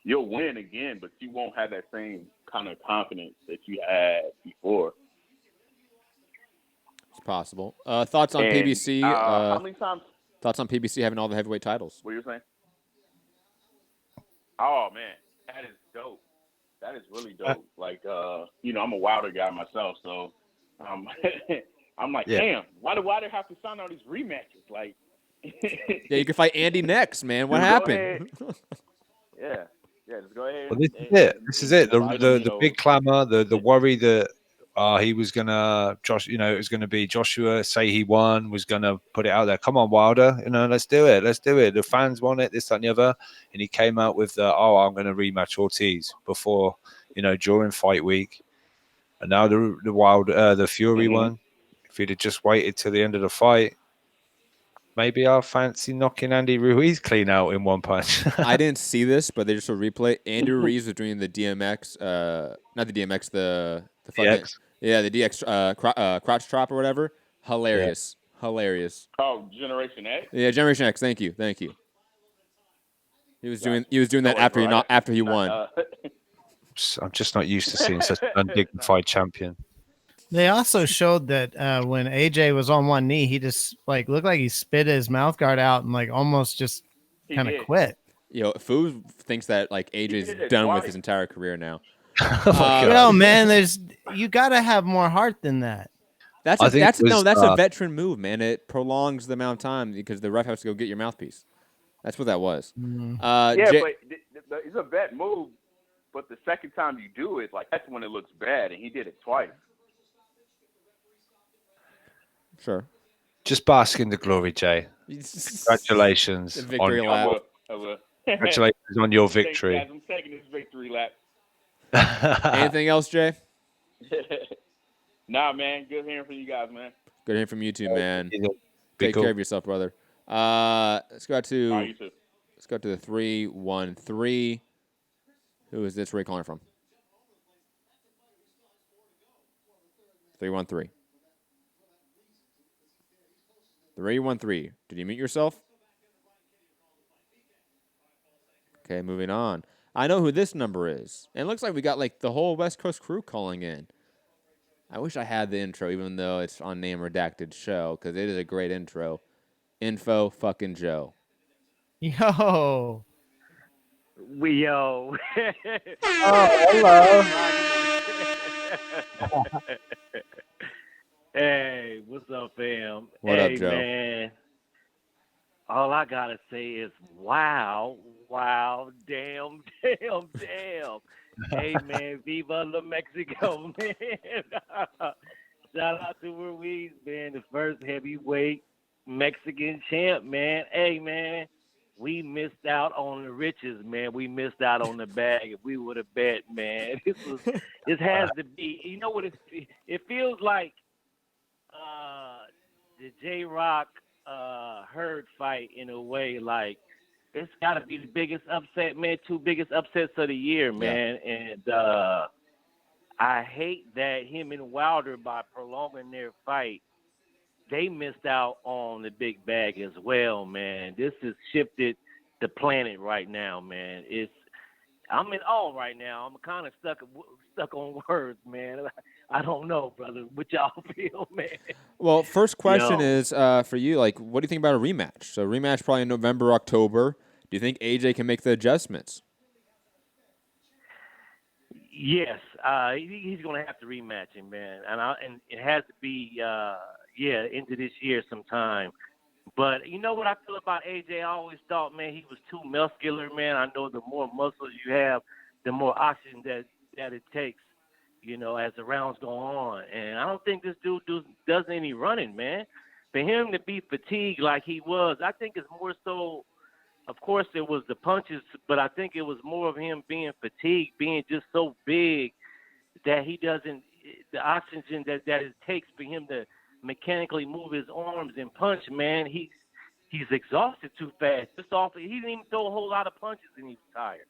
you'll win again, but you won't have that same kind of confidence that you had before. It's possible. Thoughts on PBC? How many times? Thoughts on PBC having all the heavyweight titles? What you're saying? Oh man, that is dope. That is really dope. I'm a Wilder guy myself, so I'm like, damn, why do Wilder have to sign all these rematches? Like, yeah, you can fight Andy next, man. What happened? Yeah, just go ahead. Well, this is it. The big clamor, the worry that he was gonna it was gonna be Joshua. Say he won, was gonna put it out there. Come on, Wilder, let's do it. The fans want it. This, that, and the other. And he came out with I'm gonna rematch Ortiz before, during fight week. And now the Fury one. If he'd have just waited till the end of the fight, maybe I'll fancy knocking Andy Ruiz clean out in one punch. I didn't see this, but they just a replay. Andy Ruiz was doing the DMX, not the DMX, the fucking the DX crotch chop or whatever. Hilarious. Oh, Generation X. Yeah, Generation X. Thank you. He was doing that after he won. I'm just not used to seeing such an undignified champion. They also showed that when AJ was on one knee, he just looked like he spit his mouth guard out and almost just kind of quit. Fu thinks that AJ's done with his entire career now. Man, you got to have more heart than that. That's a veteran move, man. It prolongs the amount of time because the ref has to go get your mouthpiece. That's what that was. But it's a vet move. But the second time you do it, that's when it looks bad, and he did it twice. Sure. Just bask in the glory, Jay. Congratulations. The victory lap. I will. Congratulations on your victory. I'm taking this victory lap. Anything else, Jay? Nah, man. Good hearing from you guys, man. Good hearing from you too, man. Take care of yourself, brother. Let's go to you too. Let's go to the 313. Who is this? Where are you calling from? 313. 313. Did you mute yourself? Okay, moving on. I know who this number is. And it looks like we got the whole West Coast crew calling in. I wish I had the intro, even though it's on Name Redacted Show, because it is a great intro. Info fucking Joe. Yo. Oh, hello. Hey, what's up, fam? What up, Joe? Man. All I gotta say is, wow, damn. Hey, man, Viva la Mexico, man. Shout out to Ruiz, man, the first heavyweight Mexican champ, man. Hey, man, we missed out on the riches, man. We missed out on the bag. If we would have bet, man, this has to be. You know what? It feels like the J Rock Herd fight in a way. Like it's got to be the biggest upset, man. Two biggest upsets of the year, man. And I hate that him and Wilder, by prolonging their fight, they missed out on the big bag as well, man. This has shifted the planet right now, man. I'm in awe right now. I'm kind of stuck on words, man. I don't know, brother. What y'all feel, man? Well, first question Yo. is for you. Like, what do you think about a rematch? So rematch probably in November, October. Do you think AJ can make the adjustments? Yes, he's going to have to rematch him, man, and it has to be, into this year sometime. But you know what I feel about AJ? I always thought, man, he was too muscular, man. I know the more muscles you have, the more oxygen that it takes, as the rounds go on. And I don't think this dude does any running, man. For him to be fatigued like he was, I think it's more so. Of course, it was the punches, but I think it was more of him being fatigued, being just so big that he doesn't – the oxygen that it takes for him to mechanically move his arms and punch, man, he's exhausted too fast. He didn't even throw a whole lot of punches and he was tired.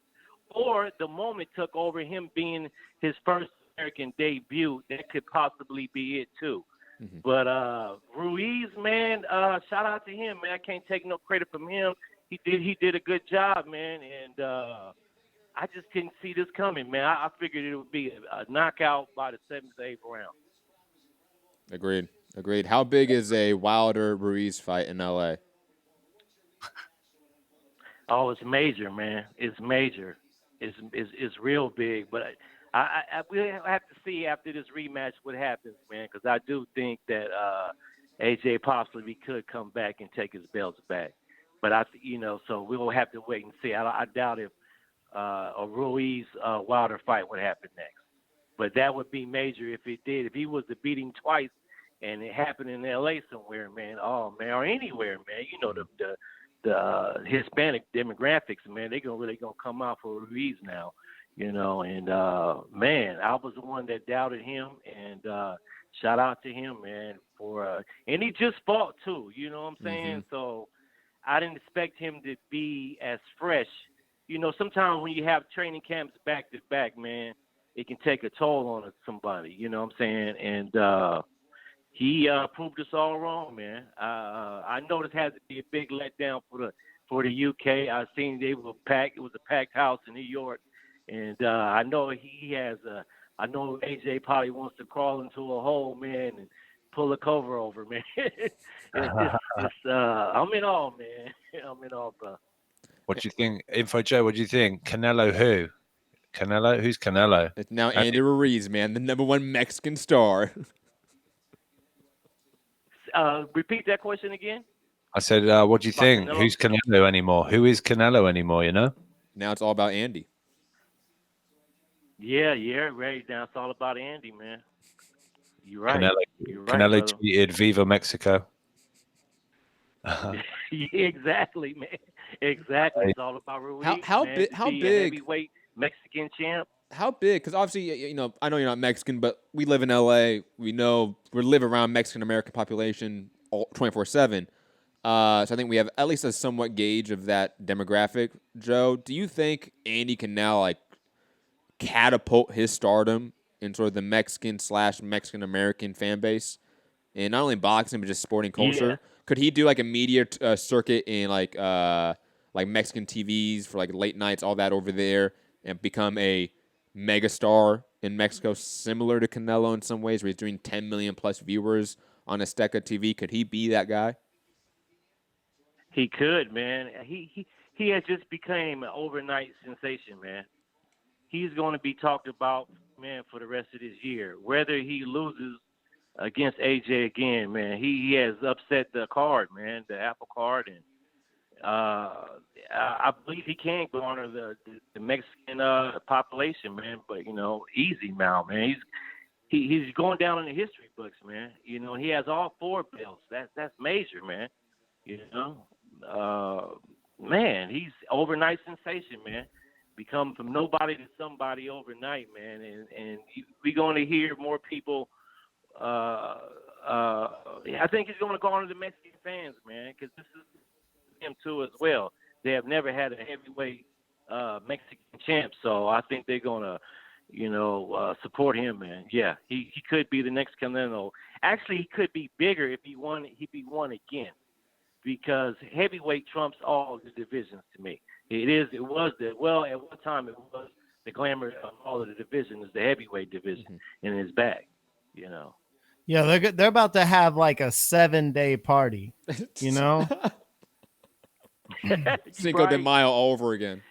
Or the moment took over him being his first American debut. That could possibly be it too. Mm-hmm. But Ruiz, man, shout out to him, man. I can't take no credit from him. He did a good job, man, and I just couldn't see this coming, man. I figured it would be a knockout by the 7th or 8th round. Agreed. How big is a Wilder Ruiz fight in LA? Oh, it's major, man. It's major. It's real big. But I we'll have to see after this rematch what happens, man, because I do think that AJ possibly could come back and take his belts back. But so we will have to wait and see. I doubt if a Ruiz Wilder fight would happen next. But that would be major if it did. If he was to beat him twice and it happened in L.A. somewhere, man, or anywhere, man. The Hispanic demographics, man, they're really gonna come out for Ruiz now, And man, I was the one that doubted him, and shout out to him, man, and he just fought too. You know what I'm saying? Mm-hmm. So. I didn't expect him to be as fresh. Sometimes when you have training camps back to back, man, it can take a toll on somebody. You know what I'm saying? And he proved us all wrong, man. I know this has to be a big letdown for the UK. I seen they were packed. It was a packed house in New York, and I know he has I know AJ probably wants to crawl into a hole, man, and pull the cover over, man. I'm in awe, man. I'm in awe, bro. What do you think, Info Joe? What do you think? Canelo who? Canelo? Who's Canelo? It's now Andy Ruiz, man, the #1 Mexican star. Repeat that question again. I said, what do you think? Canelo? Who's Canelo anymore? Who is Canelo anymore? Now it's all about Andy. Yeah, right now it's all about Andy, man. You're right. Canelo tweeted, "Viva Mexico." Exactly, man. Exactly. It's all about Ruiz. How big? Heavyweight Mexican champ. How big? Because obviously, I know you're not Mexican, but we live in LA. We live around Mexican American population 24/7. So I think we have at least a somewhat gauge of that demographic. Joe, do you think Andy can now catapult his stardom in sort of the Mexican American fan base, and not only boxing but just sporting culture? Yeah. Could he do a media circuit in like Mexican TVs for late nights, all that over there, and become a megastar in Mexico, similar to Canelo in some ways, where he's doing 10 million plus viewers on Azteca TV? Could he be that guy? He could, man. He has just became an overnight sensation, man. He's going to be talked about, man, for the rest of this year. Whether he loses against AJ again, man, he has upset the card, man, the apple card, and I believe he can garner the Mexican population, man. But easy now, man. He's going down in the history books, man. He has all 4 belts. That's major, man. Man, he's overnight sensation, man. Become from nobody to somebody overnight, man. And we're going to hear more people. I think he's going to garner the Mexican fans, man, because this is him too as well. They have never had a heavyweight Mexican champ, so I think they're going to, support him, man. Yeah, he could be the next Canelo. Actually, he could be bigger if he won again, because heavyweight trumps all the divisions to me. At one time it was the glamour of all of the divisions, the heavyweight division in his bag, Yeah, they're about to have like a 7-day party, Cinco de Mayo all over again.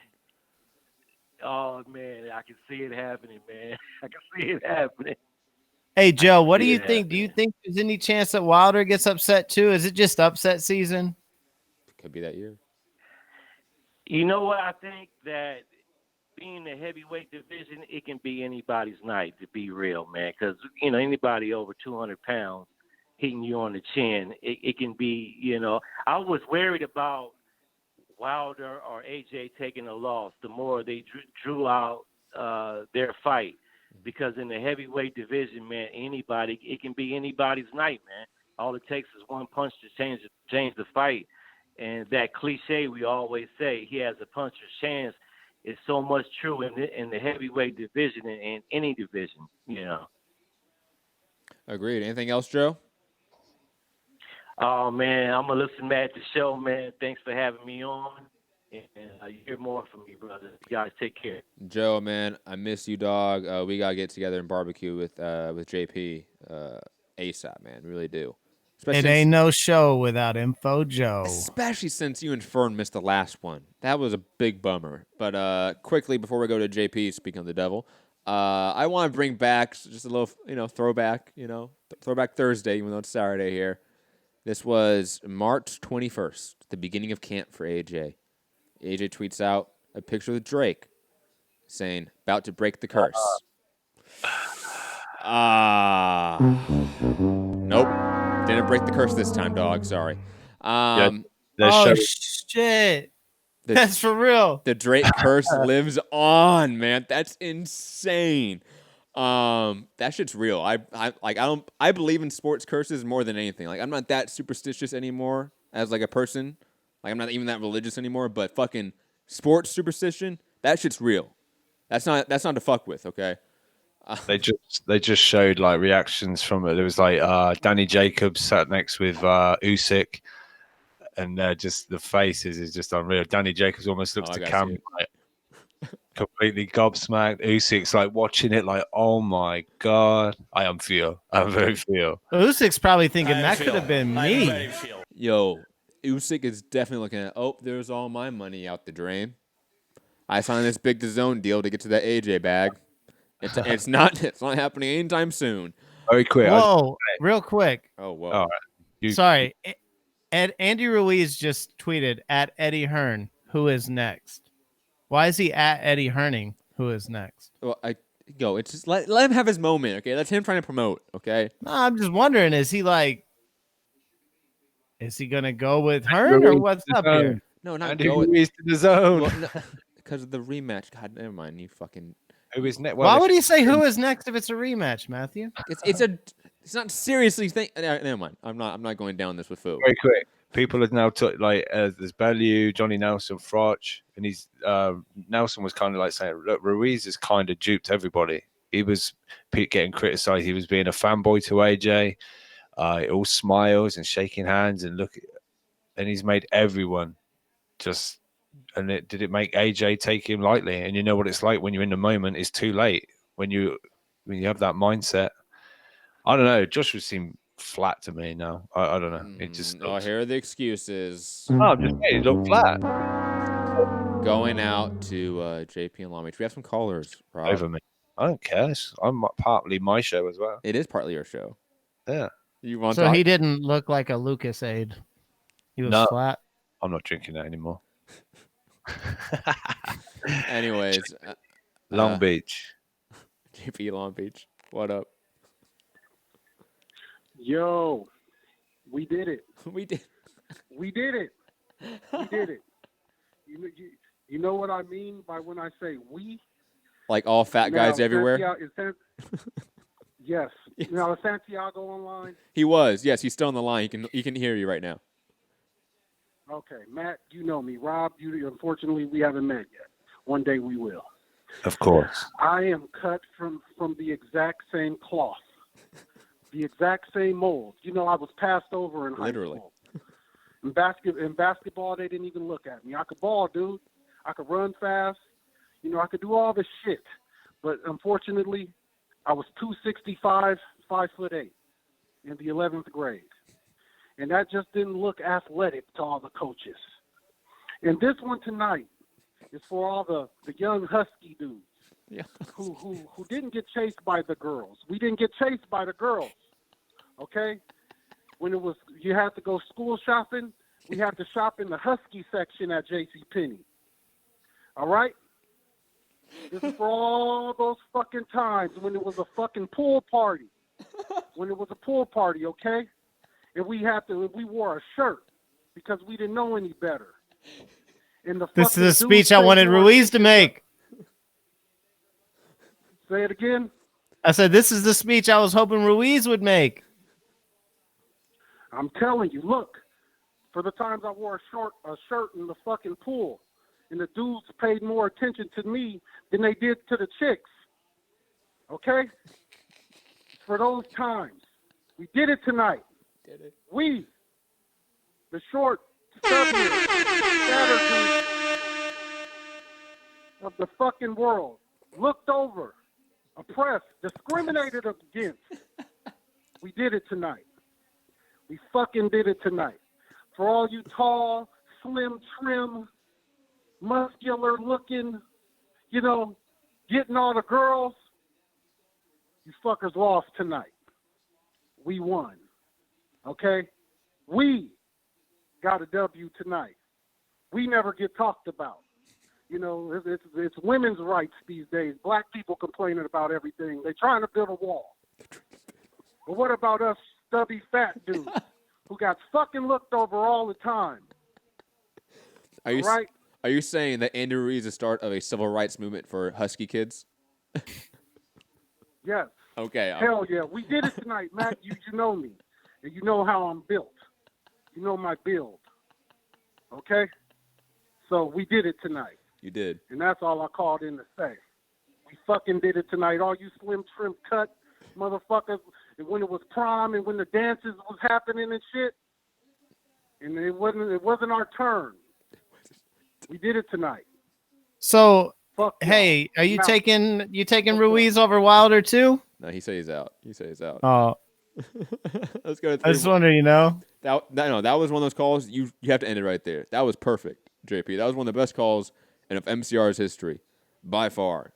Oh man, I can see it happening, man. I can see it happening. Hey Joe, what do you Yeah, think? Do you think there's any chance that Wilder gets upset too? Is it just upset season? Could be that year. You know what? I think that being the heavyweight division, it can be anybody's night, to be real, man. Because anybody over 200 pounds hitting you on the chin, it can be. I was worried about Wilder or AJ taking a loss the more they drew out their fight, because in the heavyweight division, man, it can be anybody's night, man. All it takes is one punch to change the fight. And that cliche we always say, he has a puncher's chance, is so much true in the heavyweight division and in any division, Agreed. Anything else, Joe? Oh, man, I'm going to listen back to the show, man. Thanks for having me on. And you hear more from me, brother. You guys take care. Joe, man, I miss you, dog. We got to get together and barbecue with JP ASAP, man. Really do. It ain't no show without Info Joe. Especially since you and Fern missed the last one. That was a big bummer. But quickly, before we go to JP, speaking of the devil, I want to bring back just a little, throwback, throwback Thursday, even though it's Saturday here. This was March 21st, the beginning of camp for AJ. AJ tweets out a picture with Drake saying, about to break the curse. Nope. Didn't break the curse this time, dog. Sorry. Shit. That's for real. The Drake curse lives on, man. That's insane. That shit's real. I believe in sports curses more than anything. Like, I'm not that superstitious anymore as like a person. Like, I'm not even that religious anymore, but fucking sports superstition, that shit's real. That's not to fuck with, okay? They just showed like reactions from it. There was like Danny Jacobs sat next with Usyk, and just the faces is just unreal. Danny Jacobs almost looks to camera like completely gobsmacked. Usyk's like watching it like, oh my god, I'm very feel. Usyk's probably thinking that could have been me. Yo, Usyk is definitely looking at, there's all my money out the drain. I signed this big DAZN deal to get to that AJ bag. It's not happening anytime soon. Very quick. Whoa, real quick. Oh, whoa. All right. Sorry. Andy Ruiz just tweeted at Eddie Hearn, who is next? Why is he at Eddie Hearning, who is next? Well, it's just let him have his moment, okay? That's him trying to promote, okay? No, I'm just wondering, is he going to go with Hearn or what's up here? No, not Andy go with Ruiz to the zone. Well, no, because of the rematch. God, never mind. You fucking. Who is next? Why would he say who is next if it's a rematch, Matthew? It's not seriously never mind. I'm not going down this with Fu. Very quick. People have now there's Bellew, Johnny Nelson, Froch, and Nelson was kind of like saying, look, Ruiz has kind of duped everybody. He was getting criticized. He was being a fanboy to AJ. All smiles and shaking hands and and he's made everyone just. And did it make AJ take him lightly? And you know what it's like when you're in the moment. It's too late when you have that mindset. I don't know. Joshua seemed flat to me now. I don't know. It just. Here are the excuses. No, I'm just saying, it looked flat. Going out to JP and Long Beach. We have some callers, Rob. Over me. I don't care. I'm partly my show as well. It is partly your show. Yeah. You want so he didn't look like a Lucas aide. He was flat. I'm not drinking that anymore. Anyways, Long Beach. JP Long Beach. What up? Yo, we did it. We did. We did it. We did it. You know what I mean by when I say we? Like all fat guys everywhere? Yes. Now, is Santiago online? He was. Yes, he's still on the line. He can hear you right now. Okay. Matt, you know me. Rob, unfortunately, we haven't met yet. One day we will. Of course. I am cut from the exact same cloth, the exact same mold. You know, I was passed over in high school. In basketball, they didn't even look at me. I could ball, dude. I could run fast. You know, I could do all this shit. But unfortunately, I was 265, 5'8", in the 11th grade. And that just didn't look athletic to all the coaches. And this one tonight is for all the young husky dudes who didn't get chased by the girls. We didn't get chased by the girls, okay? When it was you had to go school shopping, we had to shop in the husky section at JCPenney. All right? This is for all those fucking times when it was a fucking pool party. When it was a pool party, okay? And we wore a shirt because we didn't know any better. And This is a speech I wanted Ruiz to make. Say it again. I said, this is the speech I was hoping Ruiz would make. I'm telling you, look, for the times I wore a shirt in the fucking pool, and the dudes paid more attention to me than they did to the chicks. Okay? For those times. We did it tonight. We, the short, stubby, Saturday of the fucking world, looked over, oppressed, discriminated against. We did it tonight. We fucking did it tonight. For all you tall, slim, trim, muscular looking, you know, getting all the girls, you fuckers lost tonight. We won. Okay? We got a W tonight. We never get talked about. You know, it's women's rights these days. Black people complaining about everything. They're trying to build a wall. But what about us stubby fat dudes who got fucking looked over all the time? Are you saying that Andy Ruiz is the start of a civil rights movement for husky kids? Yes. Okay. Hell yeah. We did it tonight, Matt. You know me. And you know how I'm built. You know my build. Okay? So we did it tonight. You did. And that's all I called in to say. We fucking did it tonight. All you slim, trim, cut motherfuckers. And when it was prom and when the dances was happening and shit, and it wasn't our turn. We did it tonight. So, hey, are you taking Ruiz over Wilder too? No, he said he's out. Oh. Let's go to I just wonder, you know. That was one of those calls you have to end it right there. That was perfect, JP. That was one of the best calls in of MCR's history, by far.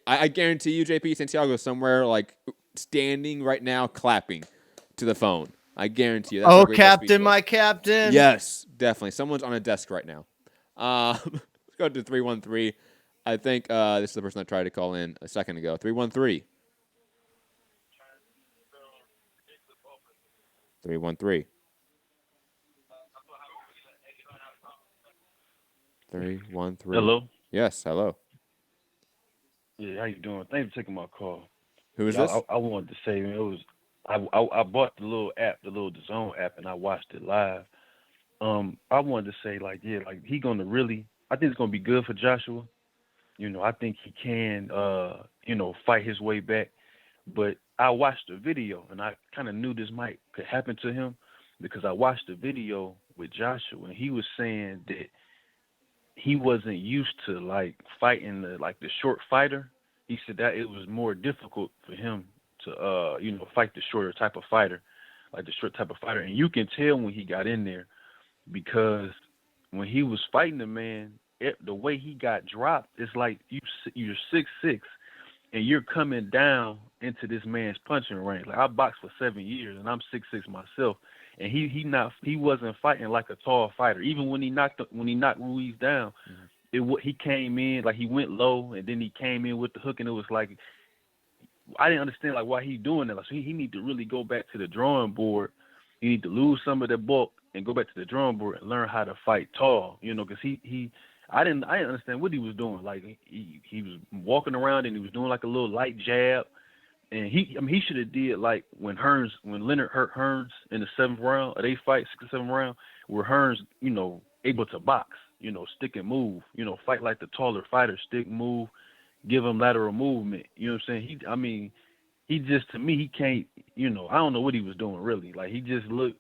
I guarantee you, JP, Santiago is somewhere like standing right now, clapping to the phone. I guarantee you. That's Oh, Captain, my Captain. Yes, definitely. Someone's on a desk right now. Let's go to 313. I think this is the person I tried to call in a second ago. 313. 313. 313. Hello? Yes, hello. Yeah, how you doing? Thanks for taking my call. Who is this? I wanted to say, man, it was I bought the little app, the little DAZN app, and I watched it live. I wanted to say, he gonna really. I think it's gonna be good for Joshua. You know, I think he can, fight his way back. But I watched the video, and I kind of knew this could happen to him because I watched the video with Joshua, and he was saying that he wasn't used to fighting the short fighter. He said that it was more difficult for him to fight the shorter type of fighter, like the short type of fighter. And you can tell when he got in there because when he was fighting the man, the way he got dropped, it's like you're 6'6", and you're coming down into this man's punching range. Like I boxed for 7 years, and I'm 6'6" myself, and he wasn't fighting like a tall fighter. Even when he knocked Ruiz down, he came in like he went low, and then he came in with the hook, and it was like I didn't understand like why he doing that. Like, so he need to really go back to the drawing board. He need to lose some of the bulk and go back to the drawing board and learn how to fight tall. You know, because I didn't understand what he was doing. Like he was walking around and he was doing like a little light jab. And he should have did like when Leonard hurt Hearns in the 7th round, or they fight 6th or 7th round, where Hearns, you know, able to box, you know, stick and move, you know, fight like the taller fighter, stick, move, give him lateral movement. You know what I'm saying? He just, to me, he can't, you know, I don't know what he was doing really. Like he just looked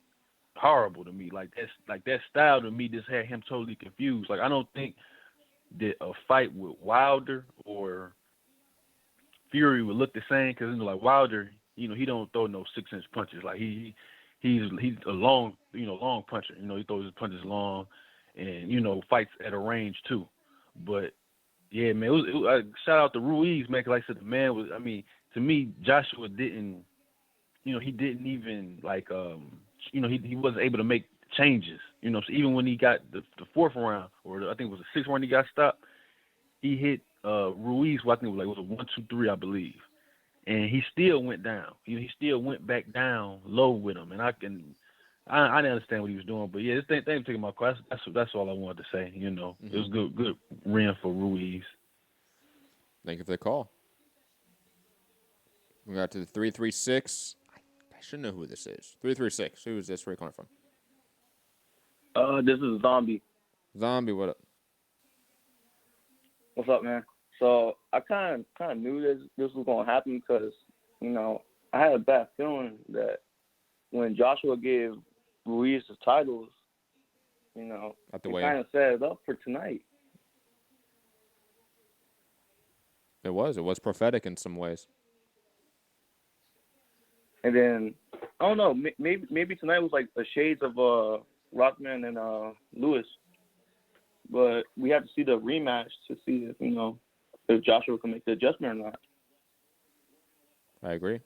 horrible to me. Like that style to me just had him totally confused. Like I don't think that a fight with Wilder or Fury would look the same, because you know, like Wilder, you know, he don't throw no 6-inch punches. Like he's a long puncher. You know, he throws his punches long, and you know, fights at a range too. But yeah, man, shout out to Ruiz, man. 'Cause like I said, the man was. I mean, to me, Joshua didn't. You know, he didn't even like. You know, he wasn't able to make changes. You know, so even when he got the 4th round, or I think it was the 6th round, he got stopped. He hit Ruiz, I think it was a 1, 2, 3, I believe, and he still went down. He still went back down low with him, and I didn't understand what he was doing. But yeah, thank you for taking my call. That's all I wanted to say. You know, It was good win for Ruiz. Thank you for the call. We got to the 336. I should know who this is. 336. Who is this? Where are you calling from? This is Zombie. Zombie, what up? What's up, man? So I kind of knew this was gonna happen, because you know I had a bad feeling that when Joshua gave Ruiz the titles, you know, it kind of set it up for tonight. It was prophetic in some ways. And then I don't know, maybe tonight was like the shades of Rothman and Lewis. But we have to see the rematch to see if, you know, if Joshua can make the adjustment or not. I agree.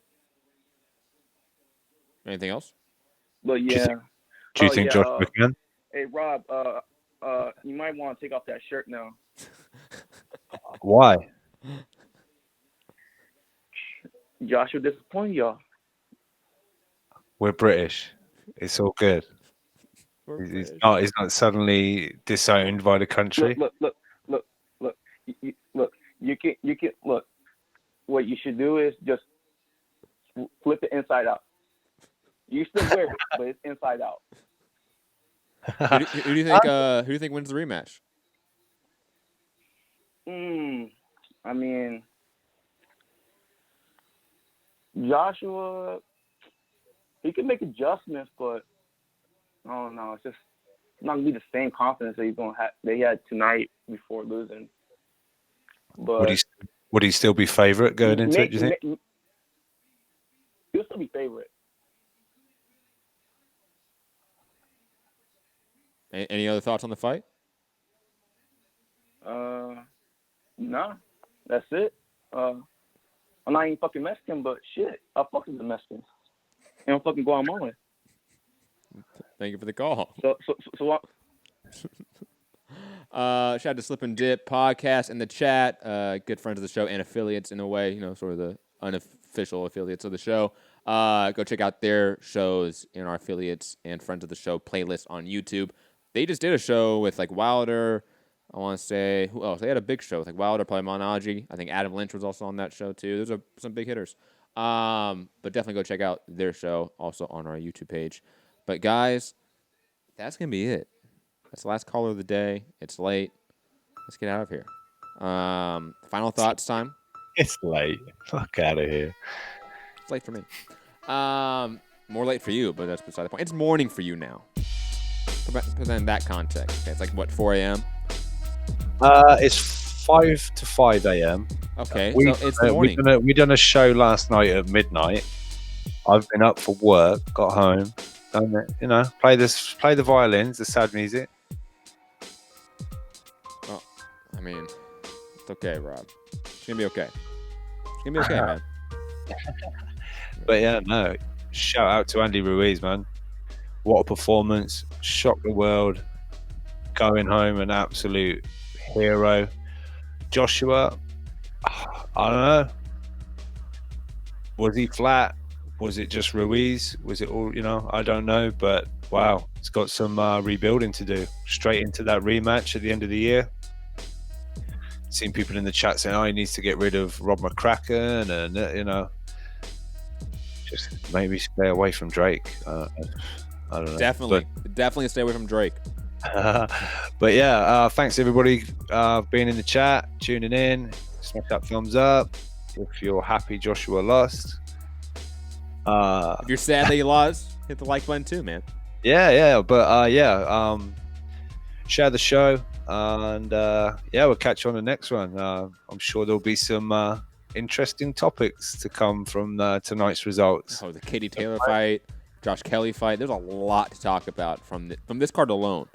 Anything else? But yeah. Do you think Joshua can? Hey Rob, you might want to take off that shirt now. Why? Joshua disappointed y'all. We're British. It's all good. He's not suddenly disowned by the country. Look. You can look. What you should do is just flip it inside out. You still wear it, but it's inside out. Who do you think wins the rematch? I mean, Joshua, he can make adjustments, but I don't know. It's just not gonna be the same confidence that that he had tonight before losing. But would he still be favorite going into it? Do you think? He'll still be favorite. Any other thoughts on the fight? Nah, that's it. I'm not even fucking Mexican, but shit, I fuck with the Mexicans. And I'm fucking going my way. Thank you for the call. So what? Shout out to Slip and Dip podcast in the chat. Good friends of the show and affiliates in a way, you know, sort of the unofficial affiliates of the show. Go check out their shows in our affiliates and friends of the show playlist on YouTube. They just did a show with like Wilder. I want to say who else? They had a big show with like Wilder, probably Monaji. I think Adam Lynch was also on that show too. There's some big hitters. But definitely go check out their show also on our YouTube page. But guys, that's gonna be it. That's the last caller of the day. It's late. Let's get out of here. Final thoughts time. It's late. Fuck out of here. It's late for me. More late for you, but that's beside the point. It's morning for you now. Put that in that context. Okay, it's like what, 4 a.m. It's 5 to 5 a.m. Okay, so it's the morning. We done a show last night at midnight. I've been up for work, got home, done it. You know, play the violins, the sad music. Well, I mean, it's okay, Rob. It's gonna be okay. It's gonna be okay, man. But yeah, no. Shout out to Andy Ruiz, man. What a performance. Shocked the world. Going home an absolute hero. Joshua, I don't know. Was he flat? Was it just Ruiz? Was it all, I don't know. But wow, it's got some rebuilding to do. Straight into that rematch at the end of the year. Seen people in the chat saying, he needs to get rid of Rob McCracken and, just maybe stay away from Drake. I don't know. Definitely stay away from Drake. But yeah, thanks everybody being in the chat, tuning in. Smash that thumbs up if you're happy Joshua lost. If you're sad that you lost, hit the like button too, man. Yeah, but share the show, and we'll catch you on the next one. I'm sure there'll be some interesting topics to come from tonight's results. The Katie Taylor fight, Josh Kelly fight. There's a lot to talk about from this card alone.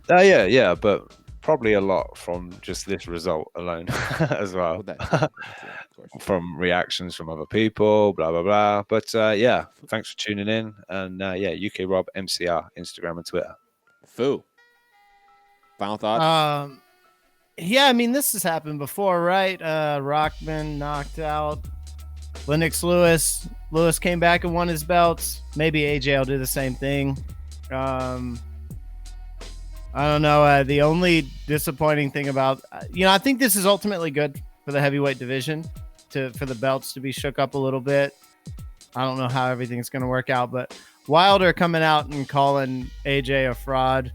Yeah, but probably a lot from just this result alone as well. From reactions from other people, blah, blah, blah. But thanks for tuning in. And UK Rob, MCR, Instagram and Twitter. Foo. Final thoughts? Yeah, I mean, this has happened before, right? Rockman knocked out Lennox Lewis. Lewis came back and won his belts. Maybe AJ will do the same thing. I don't know. The only disappointing thing about, I think this is ultimately good for the heavyweight division for the belts to be shook up a little bit. I don't know how everything's going to work out, but Wilder coming out and calling AJ a fraud.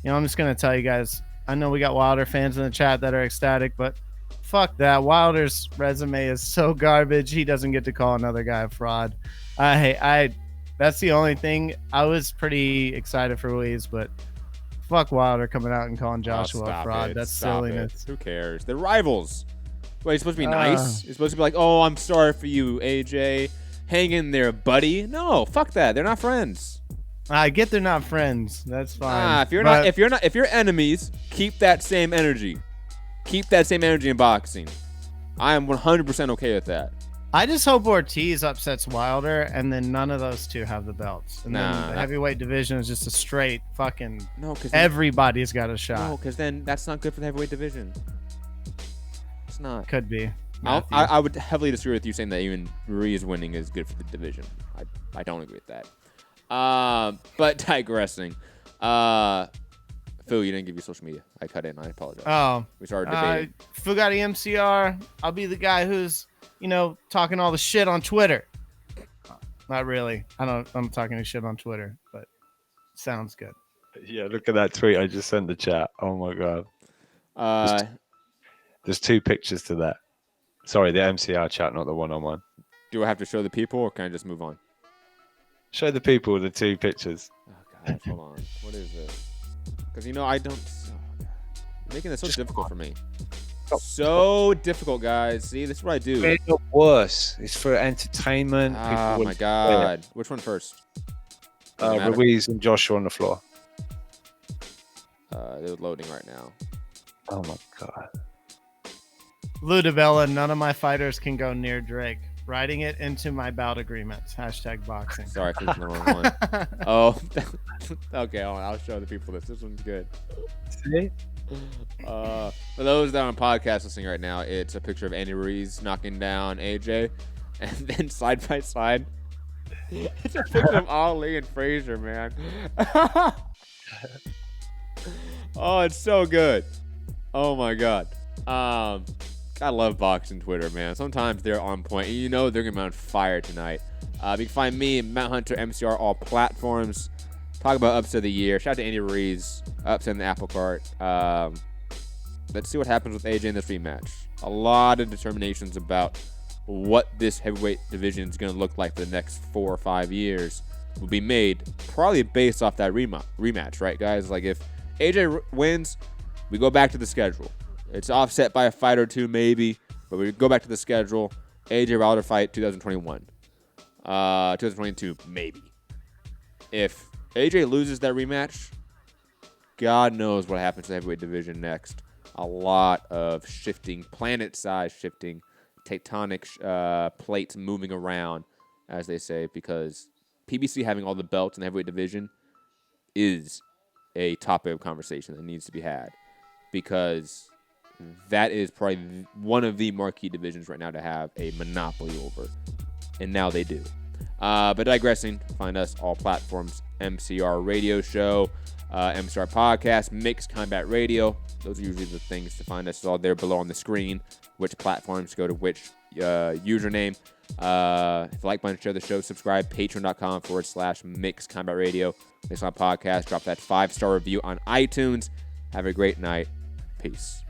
I'm just going to tell you guys, I know we got Wilder fans in the chat that are ecstatic, but fuck that. Wilder's resume is so garbage. He doesn't get to call another guy a fraud. That's the only thing. I was pretty excited for Ruiz, but fuck Wilder coming out and calling Joshua a fraud. That's silliness. Who cares? They're rivals. Wait, he's supposed to be nice? He's supposed to be like, oh, I'm sorry for you, AJ. Hang in there, buddy. No, fuck that. They're not friends. I get they're not friends. That's fine. If you're enemies, keep that same energy. Keep that same energy in boxing. I am 100% okay with that. I just hope Ortiz upsets Wilder, and then none of those two have the belts. And then the heavyweight division is just a straight fucking. No, because everybody's got a shot. No, because then that's not good for the heavyweight division. It's not. Could be. I would heavily disagree with you saying that even Ruiz winning is good for the division. I don't agree with that. But digressing. Phil, you didn't give your social media. I cut in. I apologize. Oh. We started debating. Fugatti MCR. I'll be the guy who's, talking all the shit on Twitter. Not really. I'm talking shit on Twitter, but sounds good. Yeah, look at that tweet I just sent the chat. Oh my god. There's two pictures to that. Sorry, the MCR chat, not the one-on-one. Do I have to show the people, or can I just move on? Show the people the two pictures. Oh god, hold on. What is it? Because I don't. Oh, God. You're making this so difficult for me. So difficult, guys. See, this is what I do. It's not worse. It's for entertainment. Oh my god. Which one first? Ruiz and Joshua on the floor. They're loading right now. Oh my god. Lou DiBella, none of my fighters can go near Drake. Writing it into my bout agreements. #boxing. Sorry, I clicked the wrong one. Oh, okay. Hold on. I'll show the people this. This one's good. See? For those that are on podcast listening right now, it's a picture of Andy Ruiz knocking down AJ, and then side by side, it's a picture of Ali and Frazier, man. Oh, it's so good. Oh my god. I love boxing Twitter, man. Sometimes they're on point. And they're going to be on fire tonight. You can find me, Matt Hunter, MCR, all platforms. Talk about upset of the year. Shout out to Andy Ruiz, upset in the apple cart. Let's see what happens with AJ in this rematch. A lot of determinations about what this heavyweight division is going to look like for the next 4 or 5 years will be made, probably based off that rematch, right, guys? Like, if AJ wins, we go back to the schedule. It's offset by a fight or two, maybe, but we go back to the schedule. AJ Wilder fight 2021. 2022, maybe. If AJ loses that rematch, God knows what happens to the heavyweight division next. A lot of shifting, planet-size shifting, tectonic plates moving around, as they say, because PBC having all the belts in the heavyweight division is a topic of conversation that needs to be had, because that is probably one of the marquee divisions right now to have a monopoly over, and now they do. But digressing, find us all platforms, MCR Radio Show, MCR Podcast, Mixed Combat Radio. Those are usually the things to find us. It's all there below on the screen, which platforms go to which username. If you like button, share the show, subscribe, patreon.com/Mixed Combat Radio. Mixed Combat Podcast. Drop that 5-star review on iTunes. Have a great night. Peace.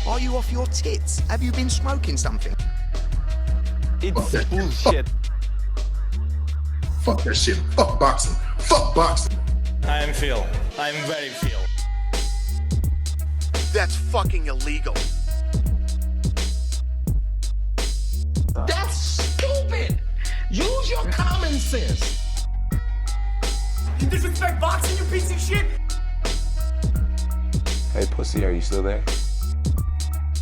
Are you off your tits? Have you been smoking something? It's bullshit. Fuck that shit. Fuck boxing. Fuck boxing. I am Phil. I'm very Phil. That's fucking illegal. That's stupid. Use your common sense. You disrespect boxing, you piece of shit? Hey, pussy, are you still there?